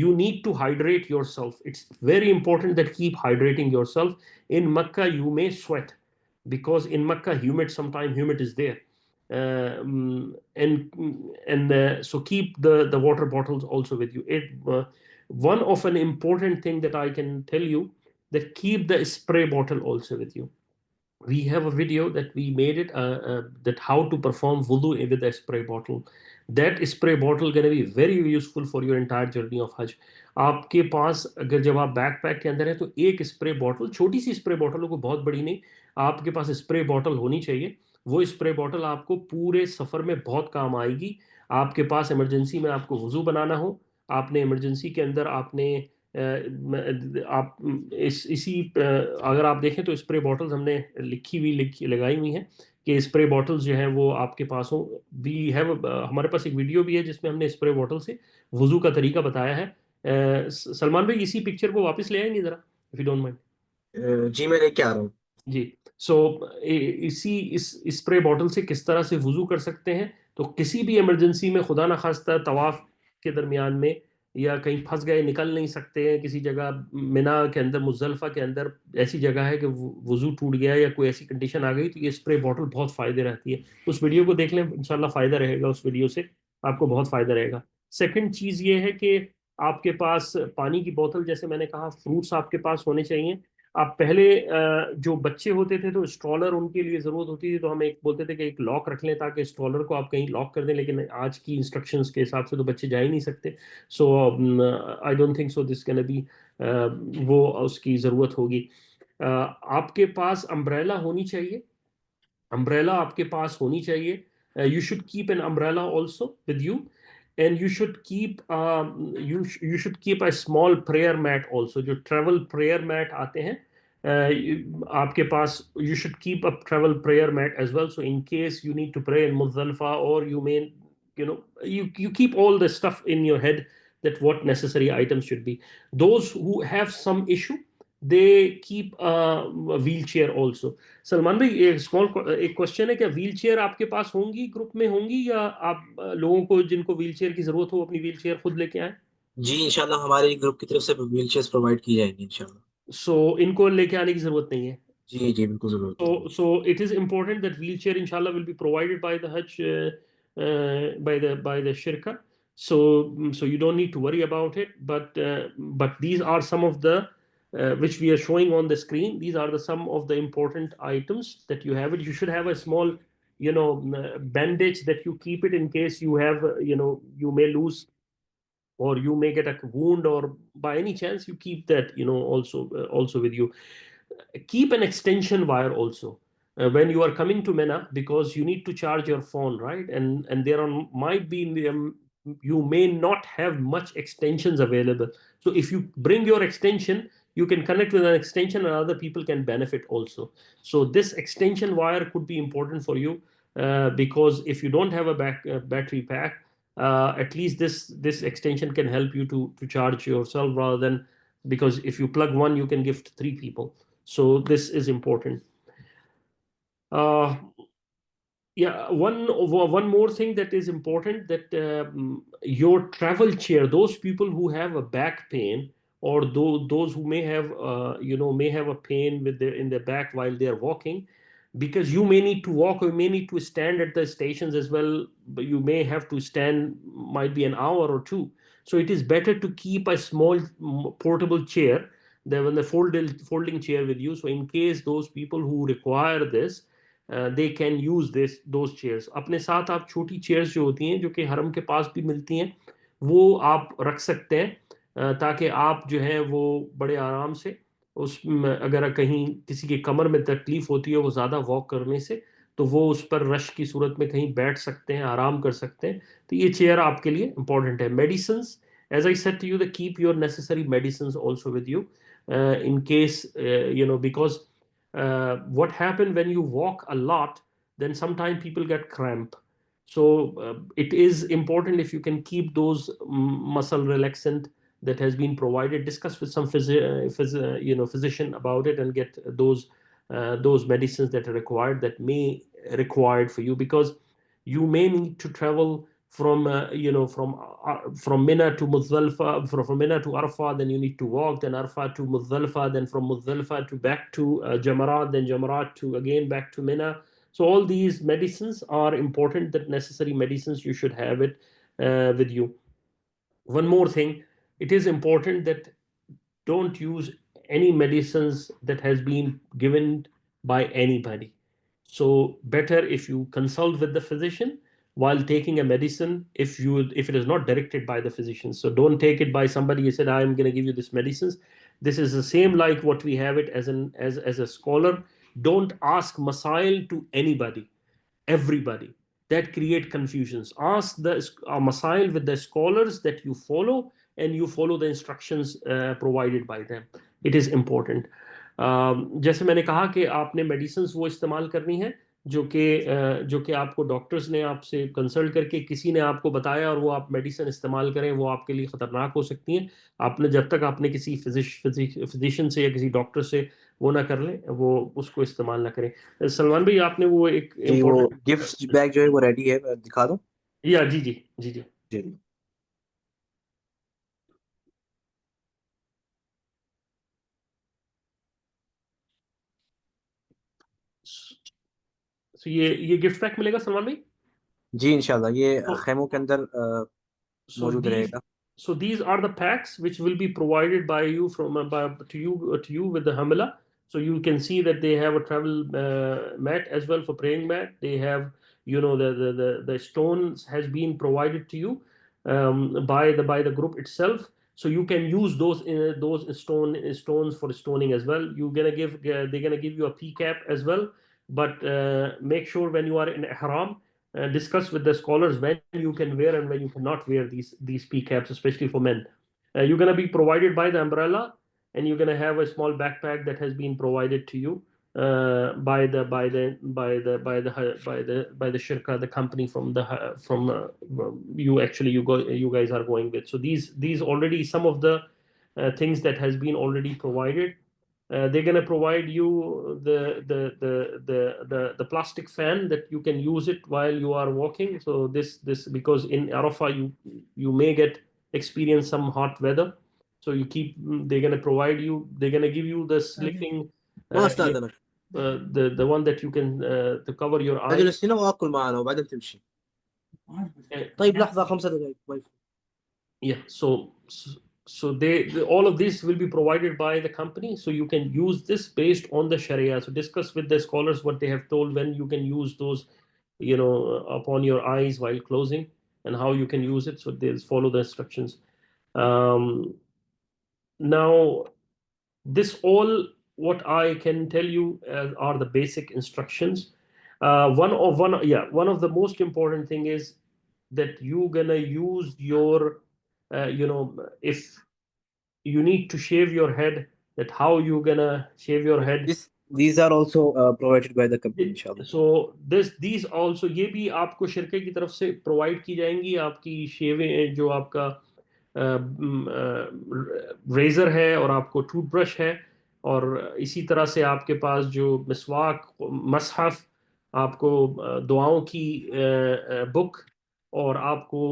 You need to hydrate yourself. It's very important that keep hydrating yourself. In Makkah you may sweat, because in Makkah humid is there, and so keep the water bottles also with you. One of an important thing that I can tell you, that keep the spray bottle also with you. We have a video that we made it, that how to perform wudu with a spray bottle. That spray bottle going to be very useful for your entire journey of Hajj. آپ کے پاس اگر جب آپ back pack کے اندر ہے، تو ایک spray bottle, چھوٹی سی اسپرے بوٹل ہو، کوئی بہت بڑی نہیں، آپ کے پاس اسپرے بوٹل ہونی چاہیے. وہ اسپرے بوٹل آپ کو پورے سفر میں بہت کام آئے گی. آپ کے پاس ایمرجنسی میں آپ کو وضو بنانا ہو، آپ نے ایمرجنسی کے اندر آپ نے آپ اسی اگر آپ دیکھیں تو اسپرے بوٹلز ہم نے لگائی ہوئی ہیں کہ اسپرے بوٹلز جو ہیں وہ آپ کے پاس ہوں. ہمارے پاس ایک ویڈیو بھی ہے جس میں ہم نے اسپرے بوٹل سے وضو کا طریقہ بتایا ہے. سلمان بھائی اسی پکچر کو واپس لے آئیں گے ذرا if you don't mind. جی میں لے کے آ رہا ہوں. جی سو اسی اسپرے بوٹل سے کس طرح سے وضو کر سکتے ہیں. تو کسی بھی ایمرجنسی میں خدا نخواستہ طواف کے درمیان میں یا کہیں پھنس گئے نکل نہیں سکتے ہیں کسی جگہ منا کے اندر مزدلفہ کے اندر ایسی جگہ ہے کہ وضو ٹوٹ گیا یا کوئی ایسی کنڈیشن آ گئی تو یہ اسپرے بوٹل بہت فائدے رہتی ہے. اس ویڈیو کو دیکھ لیں انشاءاللہ فائدہ رہے گا. اس ویڈیو سے آپ کو بہت فائدہ رہے گا. سیکنڈ چیز یہ ہے کہ آپ کے پاس پانی کی بوتل جیسے میں نے کہا فروٹس آپ کے پاس ہونے چاہیے. آپ پہلے جو بچے ہوتے تھے تو اسٹرالر ان کے لیے ضرورت ہوتی تھی تو ہم ایک بولتے تھے کہ ایک لاک رکھ لیں تاکہ اسٹرالر کو آپ کہیں لاک کر دیں, لیکن آج کی انسٹرکشنز کے حساب سے تو بچے جا ہی نہیں سکتے. So I don't think so this can be وہ اس کی ضرورت ہوگی. آپ کے پاس امبریلا ہونی چاہیے. امبریلا آپ کے پاس ہونی چاہیے. You should keep N umbrella also with you. And you should keep a small prayer mat also. جو travel prayer mat آتے ہیں آپ کے پاس you should keep a travel prayer mat as well. So in case you need to pray in Muzdalifah or you may you keep all the stuff in your head that what necessary items should be. Those who have some issue they keep a wheelchair also. Salman بھائی ایک question ہے کہ wheel chair آپ کے پاس ہوں گی group میں ہوں گی یا آپ لوگوں کو جن کو ویل چیئر کی ضرورت ہو اپنی ویل چیئر خود لے کے آئیں؟ جی انشاءاللہ ہمارے گروپ کی طرف سے ویل چیئرز پرووائڈ کی جائیں گی انشاءاللہ. سو ان کو لے کے آنے کی ضرورت نہیں ہے. جی جی بالکل ضرورت. So it is important that wheelchair inshallah will be provided by the Hajj by the Shirka. So you don't need to worry about it. But these are some of the which we are showing on the screen. These are some of the important items that you have. You should have a small bandage that you keep it in case you have you may lose or you may get a wound or by any chance you keep that also with you. Keep an extension wire also when you are coming to Mina because you need to charge your phone, right? And there might be you may not have much extensions available. So if you bring your extension you can connect with an extension and other people can benefit also. So this extension wire could be important for you because if you don't have a battery pack at least this extension can help you to charge yourself rather than because if you plug one you can give to 3 people. So this is important. One more thing that is important that your travel chair, those people who have a back pain or those who may have may have a pain in their back while they are walking, because you may need to walk or you may need to stand at the stations as well, but you may have to stand might be an hour or two. So it is better to keep a small portable chair, the folding chair with you. So in case those people who require this they can use those chairs. اپنے ساتھ آپ چھوٹی chairs جو ہوتی ہیں جو کہ حرم کے پاس بھی ملتی ہیں وہ آپ رکھ سکتے ہیں تاکہ آپ جو ہے وہ بڑے آرام سے اس اگر کہیں کسی کے کمر میں تکلیف ہوتی ہے وہ زیادہ واک کرنے سے تو وہ اس پر رش کی صورت میں کہیں بیٹھ سکتے ہیں آرام کر سکتے ہیں. تو یہ چیئر آپ کے لیے امپورٹنٹ ہے. Medicines as I said to you, keep your necessary medicines also with you in case because what happens when you walk a lot, then sometimes people get cramp. So it is important if you can keep those muscle relaxant that has been provided. Discuss with some physician about it and get those medicines that are required, that may required for you, because you may need to travel from Mina to Muzdalifah, from Mina to Arafah, then you need to walk, then Arafah to Muzdalifah, then from Muzdalifah to back to Jamarat, then Jamarat to again back to Mina. So all these medicines are important, that necessary medicines you should have it with you. One more thing, it is important that don't use any medicines that has been given by anybody. So better if you consult with the physician while taking a medicine, if it is not directed by the physician. So don't take it by somebody who said I'm going to give you this medicines. This is the same like what we have it as a scholar. Don't ask masail to anybody, everybody. That create confusions. Ask the masail with the scholars that you follow, and you follow the instructions provided by them. It is important. جیسے میں نے کہا کہ آپ نے medicines وہ استعمال کرنی ہے جو کہ آپ کو ڈاکٹرز نے آپ سے کنسلٹ کر کے کسی نے آپ کو بتایا اور وہ آپ میڈیسن استعمال کریں، وہ آپ کے لیے خطرناک ہو سکتی ہیں. آپ نے جب تک آپ نے کسی فزیشین سے یا کسی ڈاکٹر سے وہ نہ کر لیں، وہ اس کو استعمال نہ کریں. سلمان بھائی آپ نے وہ ایک جی وہ امپورٹنٹ گفٹ بیگ جو ہے وہ ریڈی ہے، میں دکھا دوں. جی جی جی جی. جی یہ گفٹ پیک ملے گا سلمان بھائی. جی انشاءاللہ یہ تو خیموں کے اندر So موجود رہے گا. these are the packs which will be provided by you to you with the Hamla. So you can see that they have a travel mat as well for praying mat. They have, the stones has been provided to you by the group itself. So you can use those stones for stoning as well. They're gonna give you a PCAP as well. But make sure when you are in ihram, discuss with the scholars when you can wear and when you cannot wear these PCAPs, especially for men. You're going to be provided by the umbrella, and you're going to have a small backpack that has been provided to you by the shirka, the company from you guys are going with. So these already some of the things that has been already provided. They're going to provide you the plastic fan that you can use it while you are walking. So this because in Arafah you may experience some hot weather. So they're going to provide you. They're going to give you the sleeping, ما استاذنك the one that you can to cover your eyes. اجلس هنا واكل معنا وبعدين تمشي. طيب لحظة 5 دقائق. Yeah, so all of this will be provided by the company, so you can use this based on the Sharia. So discuss with the scholars what they have told when you can use those, upon your eyes while closing, and how you can use it. So they'll follow the instructions. Now, this all what I can tell you are the basic instructions. One of the most important thing is that you're gonna use your, if you need to shave your head, that how you gonna shave your head. These are also provided by the company inshallah. So these also یہ بھی آپ کو شرکے کی طرف سے provide کی جائیں گی. آپ کی شیویں جو آپ کا ریزر ہے اور آپ کو ٹوتھ برش ہے, اور اسی طرح سے آپ کے پاس جو مسواک, مصحف, آپ کو دعاؤں کی بک, اور آپ کو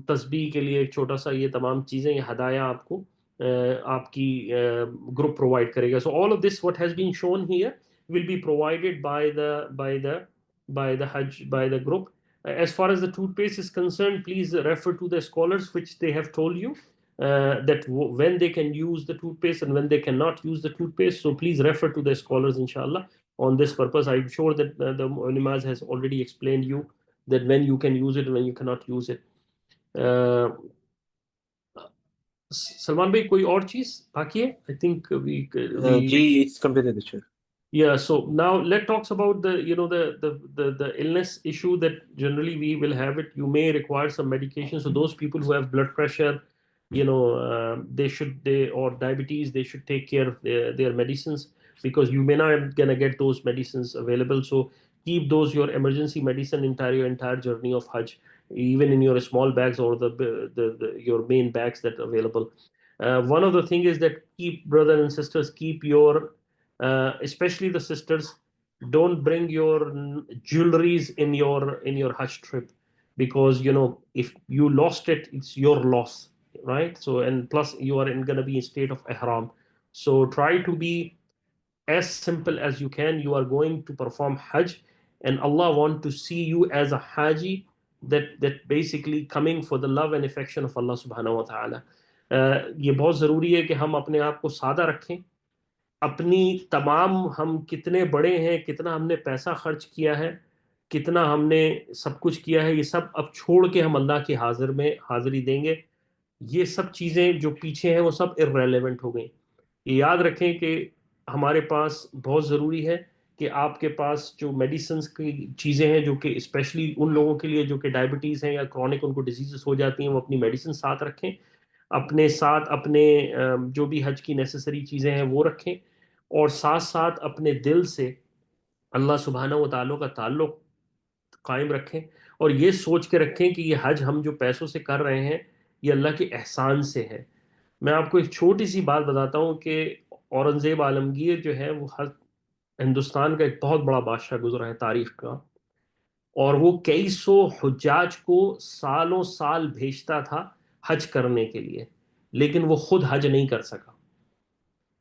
تسبیح کے لیے ایک چھوٹا سا, یہ تمام چیزیں, یہ ہدایہ آپ کو آپ کی گروپ پرووائڈ کرے گا. So all of this what has been shown here will be provided by the group. As far as the toothpaste is concerned, please refer to the scholars which they have told you that when they can use the toothpaste and when they cannot use the toothpaste. So please refer to the scholars inshallah on this purpose. I'm sure that the ulemas has already explained you that when you can use it and when you cannot use it. Salman bhai, koi aur cheez baki hai? I think we It's completed, sure. Yeah, so now let's talk about the illness issue that generally we will have it. You may require some medication. So those people who have blood pressure, or diabetes, they should take care of their medicines, because you may not gonna get those medicines available. So keep those your emergency medicine your entire journey of Hajj, even in your small bags or your main bags that are available. One of the thing is that brothers and sisters, keep your especially the sisters, don't bring your jewelries in your Hajj trip, because if you lost it, it's your loss, right? So, and plus you are going to be in state of ihram. So try to be as simple as you can. You are going to perform Hajj, and Allah want to see you as a Haji, that basically coming for the love and affection of Allah subhanahu wa ta'ala. یہ بہت ضروری ہے کہ ہم اپنے آپ کو سادہ رکھیں. اپنی تمام ہم کتنے بڑے ہیں, کتنا ہم نے پیسہ خرچ کیا ہے, کتنا ہم نے سب کچھ کیا ہے, یہ سب اب چھوڑ کے ہم اللہ کی حاضری دیں گے. یہ سب چیزیں جو پیچھے ہیں وہ سب irrelevant ہو گئیں. یہ یاد رکھیں کہ ہمارے پاس بہت ضروری ہے کہ آپ کے پاس جو میڈیسنز کی چیزیں ہیں, جو کہ اسپیشلی ان لوگوں کے لیے جو کہ ڈائبٹیز ہیں یا کرونک ان کو ڈیزیزز ہو جاتی ہیں, وہ اپنی میڈیسن ساتھ رکھیں. اپنے ساتھ اپنے جو بھی حج کی نیسسری چیزیں ہیں وہ رکھیں, اور ساتھ ساتھ اپنے دل سے اللہ سبحانہ و تعالیٰ کا تعلق قائم رکھیں، اور یہ سوچ کے رکھیں کہ یہ حج ہم جو پیسوں سے کر رہے ہیں یہ اللہ کے احسان سے ہے۔ میں آپ کو ایک چھوٹی سی بات بتاتا ہوں کہ اورنگزیب عالمگیر جو ہے وہ ہندوستان کا ایک بہت بڑا بادشاہ گزرا ہے تاریخ کا، اور وہ کئی سو حجاج کو سالوں سال بھیجتا تھا حج کرنے کے لیے، لیکن وہ خود حج نہیں کر سکا۔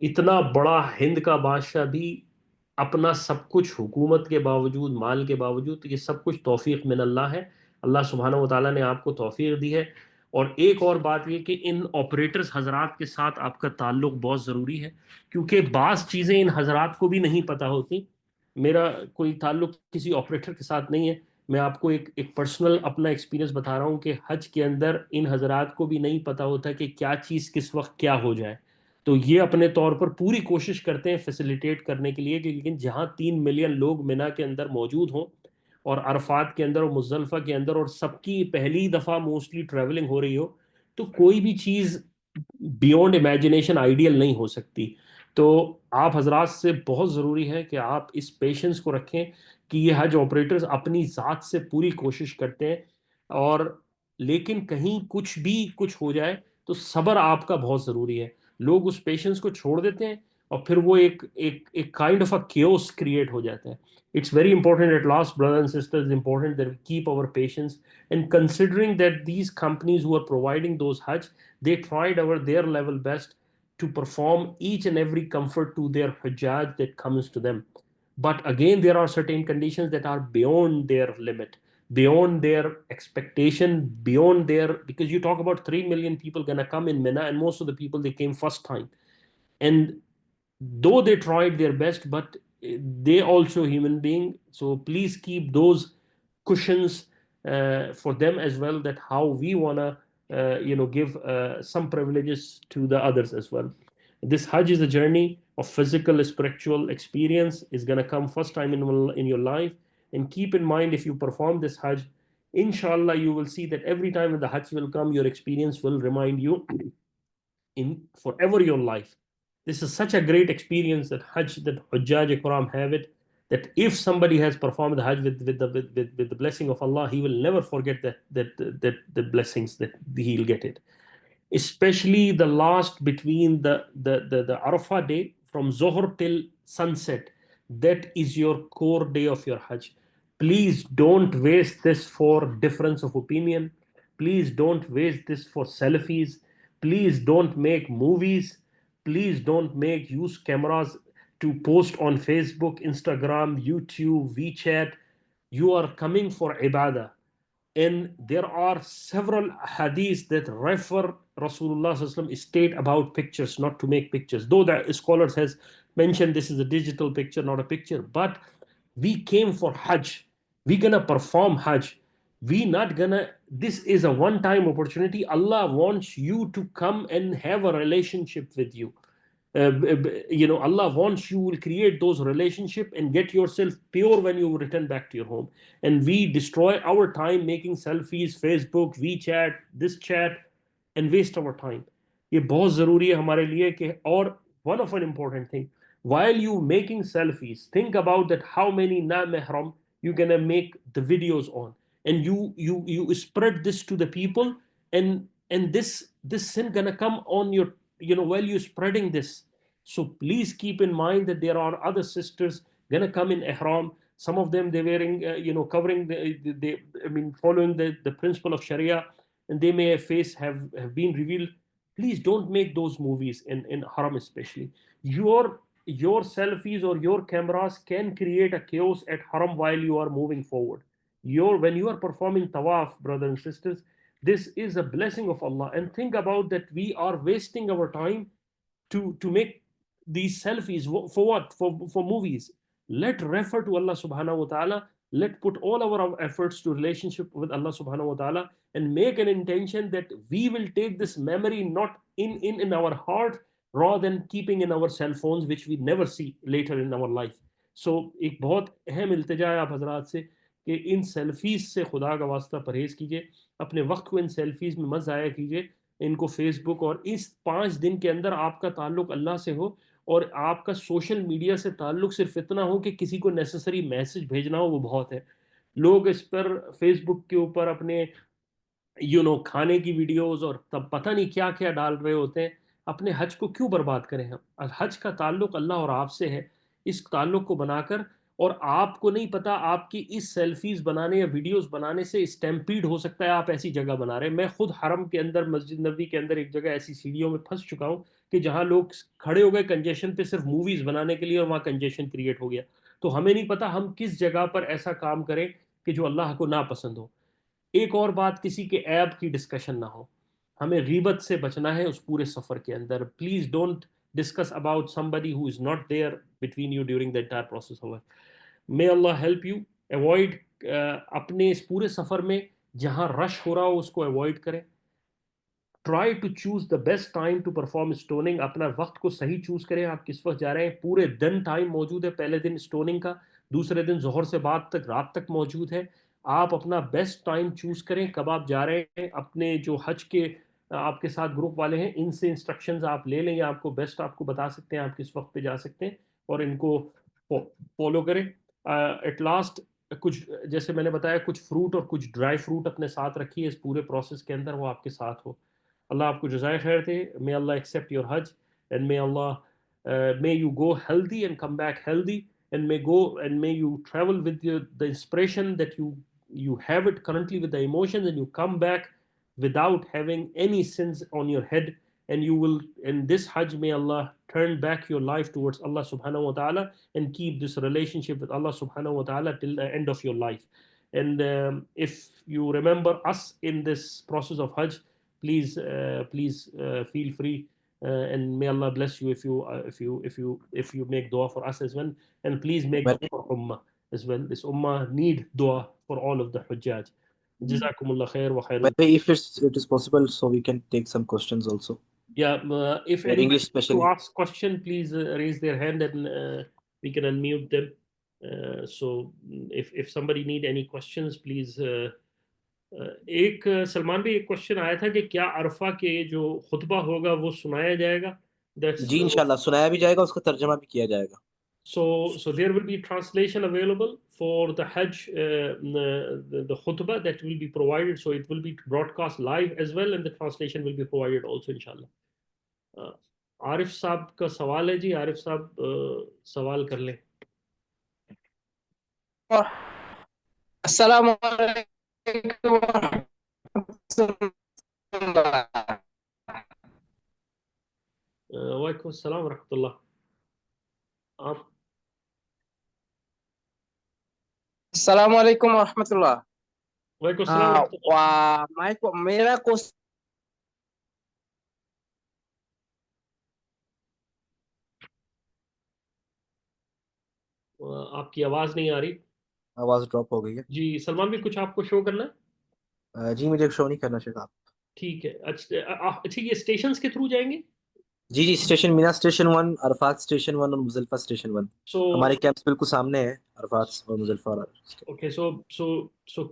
اتنا بڑا ہند کا بادشاہ بھی اپنا سب کچھ، حکومت کے باوجود، مال کے باوجود، یہ سب کچھ توفیق من اللہ ہے، اللہ سبحانہ و تعالیٰ نے آپ کو توفیق دی ہے۔ اور ایک اور بات یہ کہ ان آپریٹرز حضرات کے ساتھ آپ کا تعلق بہت ضروری ہے، کیونکہ بعض چیزیں ان حضرات کو بھی نہیں پتہ ہوتی۔ میرا کوئی تعلق کسی آپریٹر کے ساتھ نہیں ہے، میں آپ کو ایک پرسنل اپنا ایکسپیرینس بتا رہا ہوں کہ حج کے اندر ان حضرات کو بھی نہیں پتہ ہوتا کہ کیا چیز کس وقت کیا ہو جائے، تو یہ اپنے طور پر پوری کوشش کرتے ہیں فیسیلیٹیٹ کرنے کے لیے، لیکن جہاں 3 ملین لوگ مینا کے اندر موجود ہوں اور عرفات کے اندر اور مزدلفہ کے اندر، اور سب کی پہلی دفعہ موسٹلی ٹریولنگ ہو رہی ہو، تو کوئی بھی چیز بیونڈ امیجنیشن آئیڈیل نہیں ہو سکتی۔ تو آپ حضرات سے بہت ضروری ہے کہ آپ اس پیشنس کو رکھیں کہ یہ حج آپریٹرز اپنی ذات سے پوری کوشش کرتے ہیں، اور لیکن کہیں کچھ ہو جائے تو صبر آپ کا بہت ضروری ہے۔ لوگ اس پیشنس کو چھوڑ دیتے ہیں اور پھر وہ ایک kind of a chaos create ہو جاتا ہے۔ It's very important at last, brothers and sisters, it's important that we keep our patience, and considering that these companies who are providing those Hajj, they tried their level best to perform each and every comfort to their Hajjaj that comes to them. But again, there are certain conditions that are beyond their limit, beyond their expectation, beyond their, because you talk about 3 million people gonna come in Mina, and most of the people, they came first time. And though they tried their best, but they also human being, so please keep those cushions for them as well, that how we want to give some privileges to the others as well. This Hajj is a journey of physical spiritual experience, is going to come first time in your life, and keep in mind, if you perform this Hajj, inshallah you will see that every time the Hajj will come, your experience will remind you in forever your life. This is such a great experience that Hujjaj Ikram have it, that if somebody has performed the Hajj with the blessing of Allah, he will never forget that the blessings that he'll get it. Especially the last between the Arafah day from Zohr till sunset, that is your core day of your Hajj. Please don't waste this for difference of opinion. Please don't waste this for selfies. Please don't make movies. Please don't use cameras to post on Facebook, Instagram, YouTube, WeChat. You are coming for ibadah. And there are several hadiths that refer Rasulullah sallallahu alaihi wasallam state about pictures, not to make pictures. Though the scholars has mentioned this is a digital picture, not a picture. But we came for Hajj. We gonna perform Hajj. We not gonna, this is a one-time opportunity. Allah wants you to come and have a relationship with you. Allah wants you will create those relationships and get yourself pure when you return back to your home. And we destroy our time making selfies, Facebook, WeChat, this chat, and waste our time. یہ بہت ضروری ہے ہمارے لیے کہ, اور one of an important thing, while you making selfies, think about that how many na-mahram you gonna make the videos on, and you spread this to the people, and this sin gonna come on your, while you spreading this. So please keep in mind that there are other sisters gonna come in ihram. Some of them, they wearing covering following the principle of Sharia, and they may have been revealed. Please don't make those movies in haram, especially. Your selfies or your cameras can create a chaos at haram while you are moving forward. When you are performing tawaf, brothers and sisters, this is a blessing of Allah. And think about that, we are wasting our time to make these selfies for what? For movies. Let refer to Allah subhanahu wa ta'ala. Let put all our efforts to relationship with Allah subhanahu wa ta'ala, and make an intention that we will take this memory not in our heart, rather than keeping in our cell phones, which we never see later in our life. So ایک بہت اہم التجا ہے آپ حضرات سے کہ ان selfies سے خدا کا واسطہ پرہیز کیجئے، اپنے وقت کو ان سیلفیز میں مت ضائع کیجئے، ان کو فیس بک، اور اس 5 دن کے اندر آپ کا تعلق اللہ سے ہو، اور آپ کا سوشل میڈیا سے تعلق صرف اتنا ہو کہ کسی کو نیسسری میسج بھیجنا ہو، وہ بہت ہے. لوگ اس پر فیس بک کے اوپر اپنے کھانے کی ویڈیوز اور تب پتہ نہیں کیا کیا ڈال رہے ہوتے ہیں. اپنے حج کو کیوں برباد کریں ہم؟ حج کا تعلق اللہ اور آپ سے ہے. اس تعلق کو بنا کر، اور آپ کو نہیں پتا آپ کی اس سیلفیز بنانے یا ویڈیوز بنانے سے اسٹیمپیڈ ہو سکتا ہے. آپ ایسی جگہ بنا رہے ہیں. میں خود حرم کے اندر، مسجد نبوی کے اندر ایک جگہ ایسی سیڑھیوں میں پھنس چکا ہوں کہ جہاں لوگ کھڑے ہو گئے کنجیشن پہ صرف موویز بنانے کے لیے، اور وہاں کنجیشن کریٹ ہو گیا. تو ہمیں نہیں پتا ہم کس جگہ پر ایسا کام کریں کہ جو اللہ کو ناپسند ہو. ایک اور بات، کسی کے ایب کی ڈسکشن نہ ہو. ہمیں غیبت سے بچنا ہے اس پورے سفر کے اندر. Please don't discuss about somebody who is not there between you during the entire process of it. May Allah help you. Avoid اپنے اس پورے سفر میں جہاں رش ہو رہا ہو اس کو اوائڈ کریں. Try to choose the best time to perform stunning. اپنا وقت کو صحیح چوز کریں. آپ کس وقت جا رہے ہیں؟ پورے دن ٹائم موجود ہے. پہلے دن اسٹوننگ کا، دوسرے دن ظہر سے بعد تک، رات تک موجود ہے. آپ اپنا بیسٹ ٹائم چوز کریں. کب آپ جا رہے ہیں، اپنے جو حج کے آپ کے ساتھ گروپ والے ہیں ان سے انسٹرکشنز آپ لے لیں. آپ کو بیسٹ آپ کو بتا سکتے ہیں آپ کس وقت پہ جا سکتے ہیں، اور ان کو فالو کریں. ایٹ لاسٹ، کچھ جیسے میں نے بتایا، کچھ فروٹ اور کچھ ڈرائی فروٹ اپنے ساتھ رکھیے اس پورے پروسیس کے اندر، وہ آپ کے ساتھ ہو. اللہ آپ کو جزائے خیر دے. may Allah accept your Hajj, and may Allah may you go healthy and come back healthy, and may you travel with the inspiration that you have it currently with the emotions, and you come back without having any sins on your head. And you will, in this Hajj, may Allah turn back your life towards Allah subhanahu wa ta'ala, and keep this relationship with Allah subhanahu wa ta'ala till the end of your life. And if you remember us in this process of Hajj, please feel free, and may Allah bless you if you make dua for us as well. And please make dua for ummah as well. This ummah need dua for all of the hujjaj. Jazakumullah khair wa khair. Maybe if it is possible, so we can take some questions also. Yeah, if In anybody English wants especially. to ask question, please raise their hand, and we can unmute them. So if somebody need any questions, please. ایک سلمان بھی ایک question آیا تھا کہ کیا عرفہ کے جو خطبہ ہوگا وہ سنایا جائے گا؟ جی انشاءاللہ سنایا بھی جائے گا، اس کا ترجمہ بھی کیا جائے گا. So there will be translation available for the Hajj, the khutbah that will be provided. So it will be broadcast live as well, and the translation will be provided also, inshallah. عارف صاحب کا سوال ہے. جی عارف صاحب سوال کر لیں. السلام علیکم ورحمۃ اللہ. وعلیکم السلام ورحمۃ اللہ. آپ السلام علیکم ورحمۃ اللہ. وعلیکم السلام ورحمۃ اللہ. میرا آپ کی آواز نہیں آ رہی. آواز ڈراپ ہو گئی ہے. جی سلمان بھی کچھ آپ کو شو کرنا ہے؟ جی مجھے شو نہیں کرنا چاہیے. آپ ٹھیک ہے. اچھا یہ اسٹیشنز کے تھرو جائیں گے؟ جی اسٹیشن مینا اسٹیشن 1، عرفات اسٹیشن 1 اور مزدلفہ اسٹیشن 1. ہمارے کیمپس بالکل سامنے ہیں، عرفات اور مزدلفہ. Okay, so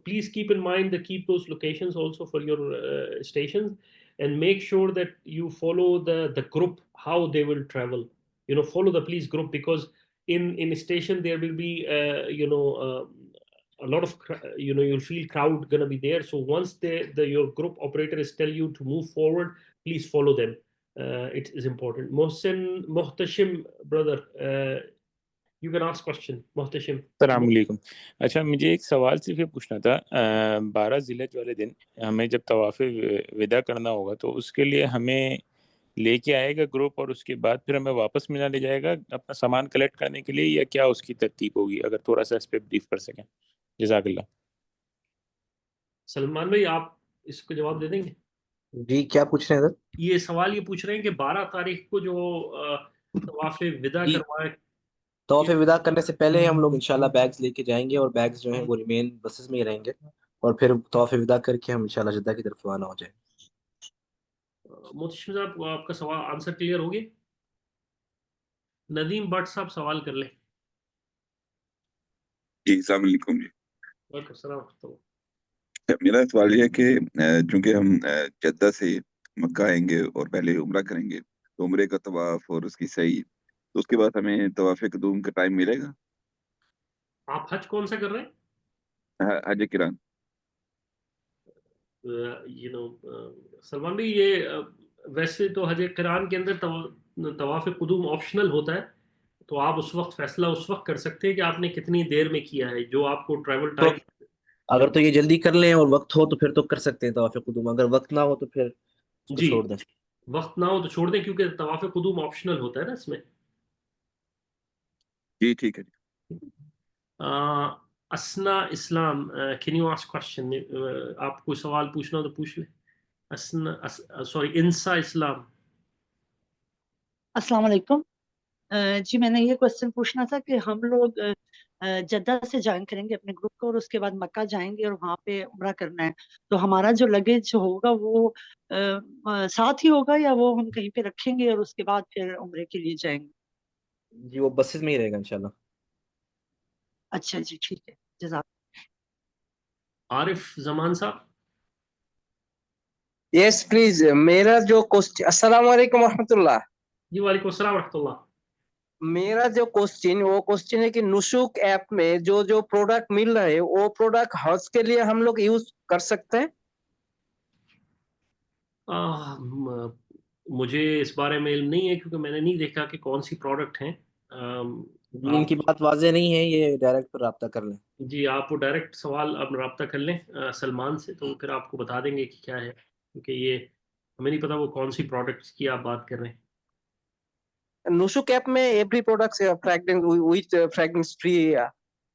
please keep in mind that keep those locations also for your stations, and make sure that you follow the group how they will travel. Follow the police group, because in a station there will be a lot of you'll feel crowd gonna be there. So once your group operators tell you to move forward, please follow them. It is important. Muhtashim brother, you can ask question. Muhtashim. السلام علیکم. اچھا مجھے ایک سوال صرف یہ پوچھنا تھا. 12 ذی الحجہ والے دن ہمیں جب طواف وداع کرنا ہوگا تو اس کے لیے ہمیں لے کے آئے گا گروپ، اور اس کے بعد پھر ہمیں واپس مینا لے جائے گا اپنا سامان کلیکٹ کرنے کے لیے، یا کیا اس کی ترتیب ہوگی؟ اگر تھوڑا سا اس پہ بریف کر سکیں. جزاک اللہ. سلمان بھائی آپ اس کو جواب دے دیں گے؟ جی کیا پوچھ رہے ہیں سر؟ یہ سوال یہ پوچھ رہے ہیں کہ 12 تاریخ کو جو طواف وداع کروائے، طواف وداع کرنے سے پہلے ہم لوگ انشاءاللہ بیگز لے کے جائیں گے، اور بیگز جو ہیں وہ ریمین بسز میں ہی رہیں گے، اور پھر طواف وداع کر کے ہم انشاءاللہ جدہ کی طرف روانہ ہو جائیں گے. محتشم صاحب آپ کا سوال آنسر کلیئر ہو گیا؟ ندیم بٹ صاحب سوال کر لیں. جی السلام علیکم. جی وعلیکم السلام ورحمۃ اللہ. میرا سوال یہ ہے کہ چونکہ ہم جدہ سے مکہ آئیں گے اور پہلے عمرہ کریں گے، تو عمرے کا طواف اور اس کی سعی तो उसके बाद हमें तवाफ़ कुदूम का टाइम मिलेगा? आप हज कौन सा कर रहे हैं? हज किरान। सलमान भाई, ये वैसे तो हज किरान के अंदर तवाफ कुदूम ऑप्शनल होता है, तो आप उस वक्त फैसला उस वक्त कर सकते हैं कि आपने कितनी देर में किया है, जो आपको ट्रैवल तो टाइम। अगर तो ये जल्दी कर लें और वक्त हो तो फिर तो कर सकते हैं तवाफ़ कुदूम, अगर वक्त ना हो तो फिर उसको जी, छोड़ दें। वक्त ना हो तो छोड़ दें, क्योंकि तवाफ कुदूम ऑप्शनल होता है ना इसमें। जी ठीक है। uh, असना इस्लाम, कैन यू आस्क क्वेश्चन? आप कोई सवाल पूछना हो तो पूछ ले। असना, सॉरी, इंसा इस्लाम। अस्सलाम वालेकुम। जी मैंने ये क्वेश्चन पूछना था कि हम लोग जद्दा से ज्वाइन करेंगे अपने ग्रुप को और उसके बाद मक्का जाएंगे और वहाँ पे उम्रा करना है, तो हमारा जो लगेज होगा वो साथ ही होगा या वो हम कहीं पे रखेंगे और उसके बाद फिर उम्रे के लिए जाएंगे? जी वो बसेस में ही रहेगा इंशाल्लाह। अच्छा जी, ठीक है, जज़ाक। आरिफ जमान साहब। यस प्लीज, मेरा जो क्वेश्चन, अस्सलाम वालेकुम रहमतुल्लाह। जी वालेकुम अस्सलाम रहमतुल्लाह। मेरा जो क्वेश्चन है कि नुशुक ऐप में जो जो प्रोडक्ट मिल रहे हैं वो प्रोडक्ट हज के लिए हम लोग यूज कर सकते हैं? मुझे इस बारे में इल्म नहीं है, क्योंकि मैंने नहीं देखा कि कौन सी प्रोडक्ट हैं। जी आप, इनकी बात वाज़ेह नहीं है, ये डायरेक्ट पर रब्ता कर लें। जी आप वो डायरेक्ट सवाल अब रब्ता कर लें सलमान से, तो फिर आपको बता देंगे कि क्या है, क्योंकि ये हमें नहीं पता वो कौन सी प्रोडक्ट्स की आप बात कर रहे हैं। नुशुक ऐप में every product fragrance with fragrance free,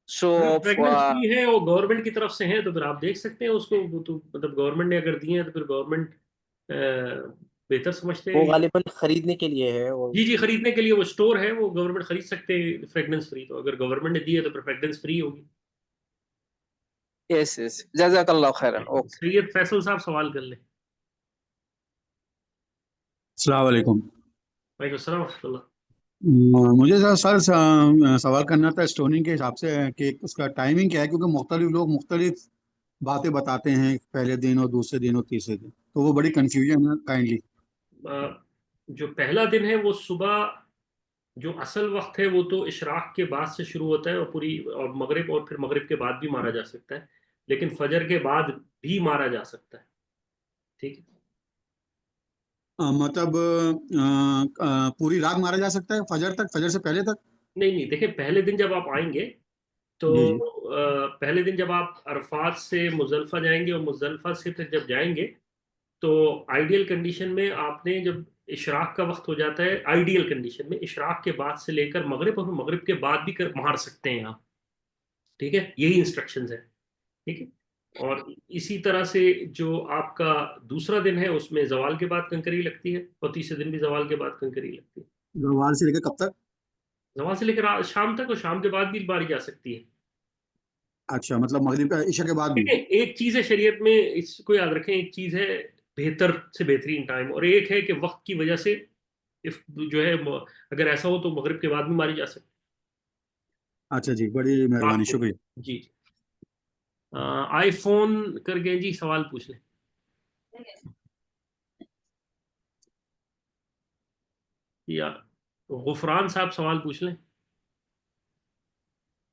so अगर फ्रेगनेंस फ्री है और गवर्नमेंट की तरफ से है तो फिर आप देख सकते हैं उसको, वो तो मतलब गवर्नमेंट ने अगर दिए हैं तो फिर गवर्नमेंट बेहतर समझते वो हैं। गालिबन खरीदने के लिए है और जी जी, खरीदने के लिए वो स्टोर है, वो गवर्नमेंट खरीद सकते हैं फ्रेगनेंस फ्री, तो अगर गवर्नमेंट ने दी है तो फिर फ्रेगनेंस फ्री होगी। यस यस, जज़ाकल्लाह खैरन। ओके। सैयद फैसल साहब सवाल कर लें। अस्सलाम वालेकुम। वालेकुम अस्सलाम रहमतुल्लाह। मुझे सर सवाल करना था स्टोनिंग के हिसाब से कि उसका टाइमिंग क्या है, क्योंकि मुख्तलिफ लोग मुख्तलिफ बातें बताते हैं, पहले दिन और दूसरे दिन और तीसरे दिन, तो वो बड़ी कंफ्यूजन है काइंडली। जो पहला दिन है वो सुबह, जो असल वक्त है वो तो इशराक के बाद से शुरू होता है और पूरी, और मगरिब, और फिर मगरिब के बाद भी मारा जा सकता है, लेकिन फजर के बाद भी मारा जा सकता है। ठीक है। मतलब पूरी रात मारा जा सकता है फजर तक, फजर से पहले तक? नहीं नहीं, देखिए पहले दिन जब आप आएंगे तो जी जी। पहले दिन जब आप अरफात से मुजल्फा जाएंगे और मुजल्फा से फिर जब जाएंगे, तो आइडियल कंडीशन में आपने, जब इशराक का वक्त हो जाता है, आइडियल कंडीशन में इशराक के बाद से लेकर मगरिब, और मगरिब के बाद भी मार सकते हैं आप। ठीक है, यही इंस्ट्रक्शंस है। ठीक है। और इसी तरह से जो आपका दूसरा दिन है उसमें जवाल के बाद कंकरी लगती है, और तीसरे दिन भी जवाल के बाद कंकरी लगती है। जवाल से लेकर कब तक? जवाल से लेकर शाम तक, और शाम के बाद भी मारी जा सकती है। अच्छा, मतलब मगरिब ईशा के बाद भी? ठीक है, एक चीज है शरीयत में, इसको याद रखें, एक चीज है बेहतर से बेहतरीन टाइम, और एक है कि वक्त की वजह से इफ जो है अगर ऐसा हो तो मगरिब के बाद भी मारी जा सकती अच्छा जी, बड़ी है मेहरबानी, आपको। शुक्रिया। जी। आईफोन करके जी सवाल पूछ लें, या गुफरान साहब सवाल पूछ लें।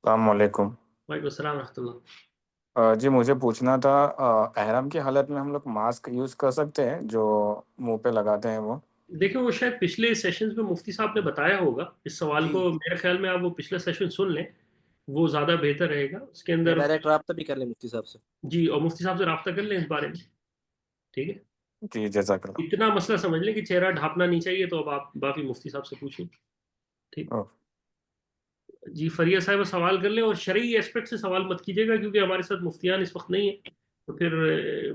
अस्सलामुअलैकुम। वालेकुम अस्सलाम रहमतुल्लाह। जी मुझे पूछना था, एहराम की हालत में हम लोग मास्क यूज़ कर सकते हैं जो मुंह पे लगाते हैं वो? देखिए वो शायद पिछले सेशंस में मुफ्ती साहब ने बताया होगा इस सवाल जी को, मेरे ख्याल में आप वो पिछला सेशन सुन लें, वो ज़्यादा बेहतर रहेगा उसके या अंदर। डायरेक्ट रब्ता भी कर लें मुफ्ती साहब से। जी, और मुफ्ती साहब से रब्ता कर लें इस बारे में। ठीक है। जी जज़ाकल्लाह। इतना मसला समझ लें कि चेहरा ढांपना नहीं चाहिए, तो अब आप बाकी मुफ्ती साहब से पूछें। ठीक। ओह, जी, फरिया साहब सवाल कर लें, और शरई एस्पेक्ट से सवाल मत कीजिएगा, क्योंकि हमारे साथ मुफ्तियान इस वक्त नहीं है, तो फिर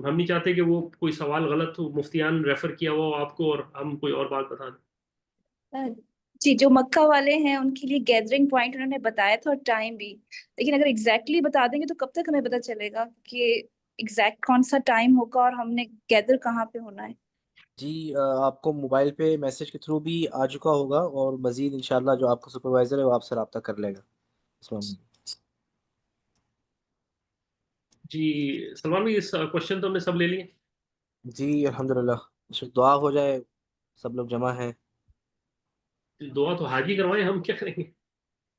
हम नहीं चाहते कि वो कोई सवाल गलत हो, मुफ्तियान रेफर किया हुआ हो आपको और हम कोई और बात बता दें। जी, जो मक्का वाले हैं उनके लिए गैदरिंग पॉइंट उन्होंने बताया था और टाइम भी, लेकिन अगर एग्जैक्टली बता देंगे तो कब तक हमें पता चलेगा कि एग्जैक्ट कौन सा टाइम होगा और हमने गैदर कहाँ पे होना है? जी आपको मोबाइल पे मैसेज के थ्रू भी आ चुका होगा, और मजीद इंशाल्लाह जो आपका सुपरवाइजर है वो आपसे रब्ता कर लेगा इस मामले में। जी सलमान भाई, इस क्वेश्चन तो हमने सब ले लिए। जी अल्हम्दुलिल्लाह, दुआ हो जाए, सब लोग जमा हैं। دعا تو حاجی کروائے، ہم کیا کریں گے؟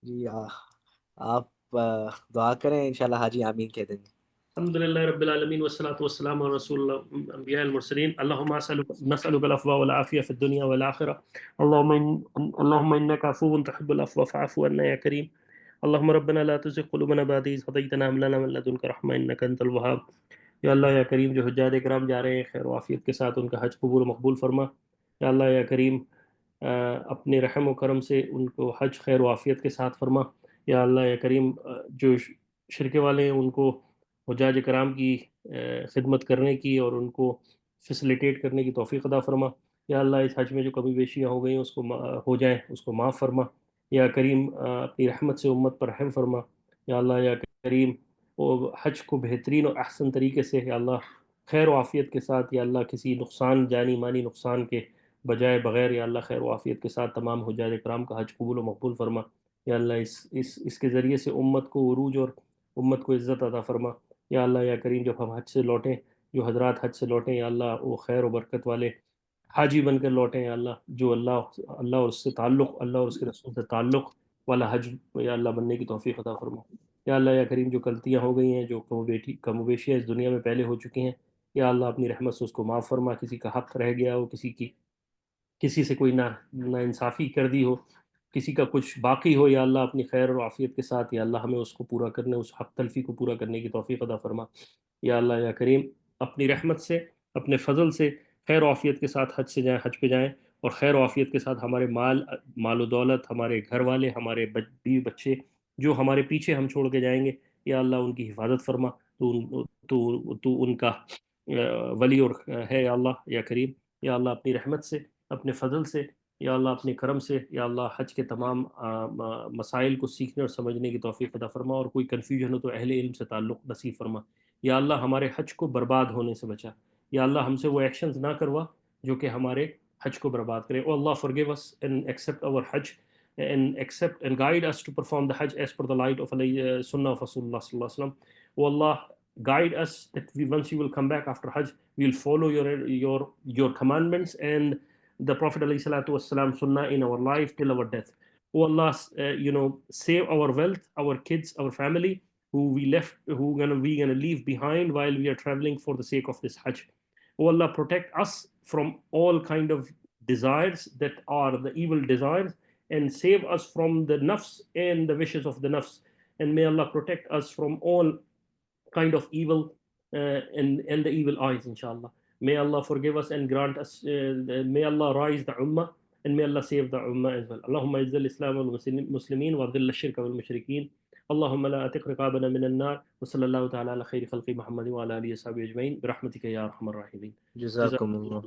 جی آپ دعا کریں، انشاءاللہ حاجی آمین کہہ دیں گے. الحمد لله رب العالمين والصلاة والسلام على رسول الله الأنبياء المرسلين. اللهم نسألك العفو والعافية في الدنيا والآخرة. اللهم إنك عفو تحب العفو فاعف عنا يا كريم. اللهم ربنا لا تزغ قلوبنا بعد إذ هديتنا وهب لنا من لدنك رحمة إنك أنت الوهاب. یا اللہ یا کریم جو حجاج کرام جا رہے ہیں خیر و عافیت کے ساتھ ان کا حج قبول و مقبول فرما. یا اللہ یا کریم اپنے رحم و کرم سے ان کو حج خیر و عافیت کے ساتھ فرما. یا اللہ یا کریم جو شرکے والے ہیں ان کو حجاج کرام کی خدمت کرنے کی اور ان کو فیسلیٹیٹ کرنے کی توفیق عطا فرما. یا اللہ اس حج میں جو کمی بیشیاں ہو گئیں اس کو ہو جائیں اس کو معاف فرما. یا کریم اپنی رحمت سے امت پر رحم فرما. یا اللہ یا کریم وہ حج کو بہترین اور احسن طریقے سے یا اللہ خیر و عافیت کے ساتھ یا اللہ کسی نقصان جانی مانی نقصان کے بجائے بغیر یا اللہ خیر و عافیت کے ساتھ تمام حجاج کرام کا حج قبول و مقبول فرما. یا اللہ اس کے ذریعے سے امت کو عروج اور امت کو عزت عطا فرما. یا اللہ یا کریم جب ہم حج سے لوٹیں جو حضرات حج سے لوٹیں یا اللہ وہ خیر و برکت والے حاجی بن کر لوٹیں. یا اللہ جو اللہ اور اس سے تعلق اللہ اور اس کے رسول سے تعلق والا حج یا اللہ بننے کی توفیق عطا فرما. یا اللہ یا کریم جو غلطیاں ہو گئی ہیں جو کم و بیشیاں اس دنیا میں پہلے ہو چکی ہیں یا اللہ اپنی رحمت سے اس کو معاف فرما. کسی کا حق رہ گیا ہو کسی سے کوئی ناانصافی کر دی ہو کسی کا کچھ باقی ہو یا اللہ اپنی خیر و عافیت کے ساتھ یا اللہ ہمیں اس کو پورا کرنے اس حق تلفی کو پورا کرنے کی توفیق عطا فرما. یا اللہ یا کریم اپنی رحمت سے اپنے فضل سے خیر و عافیت کے ساتھ حج پہ جائیں اور خیر و عافیت کے ساتھ ہمارے مال و دولت ہمارے گھر والے ہمارے بیوی بچے جو ہمارے پیچھے ہم چھوڑ کے جائیں گے یا اللہ ان کی حفاظت فرما. تو ان کا ولی اور ہے یا اللہ یا کریم. یا اللہ اپنی رحمت سے اپنے فضل سے یا اللہ اپنے کرم سے یا اللہ حج کے تمام مسائل کو سیکھنے اور سمجھنے کی توفیق عطا فرما اور کوئی کنفیوژن ہو تو اہل علم سے تعلق نصیب فرما. یا اللہ ہمارے حج کو برباد ہونے سے بچا. یا اللہ ہم سے وہ ایکشنز نہ کروا جو کہ ہمارے حج کو برباد کرے. او اللہ forgive us and accept our Hajj and guide us to perform the Hajj as per the light of Sunnah of Rasulullah sallallahu alaihi wasallam. O Allah, guide us that once you will come back after Hajj, we will follow your commandments and the Prophet alayhi salatu wassalam Sunnah in our life till our death. O Allah, save our wealth, our kids, our family who we gonna leave behind while we are traveling for the sake of this Hajj. O Allah, protect us from all kind of desires that are the evil desires and save us from the nafs and the wishes of the nafs. And may Allah protect us from all kind of evil and the evil eyes, inshallah. May Allah forgive us and grant us, may Allah rise the ummah and may Allah save the ummah as well. Allahumma izzal islam wal muslimin wa adhill ash-shirka wal mushrikeen. اللهم لا أتق رقابنا من النار وصلى الله تعالى على خير خلق محمد وعلى آله وصحبه أجمعين برحمتك يا أرحم الراحمين. جزاكم الله.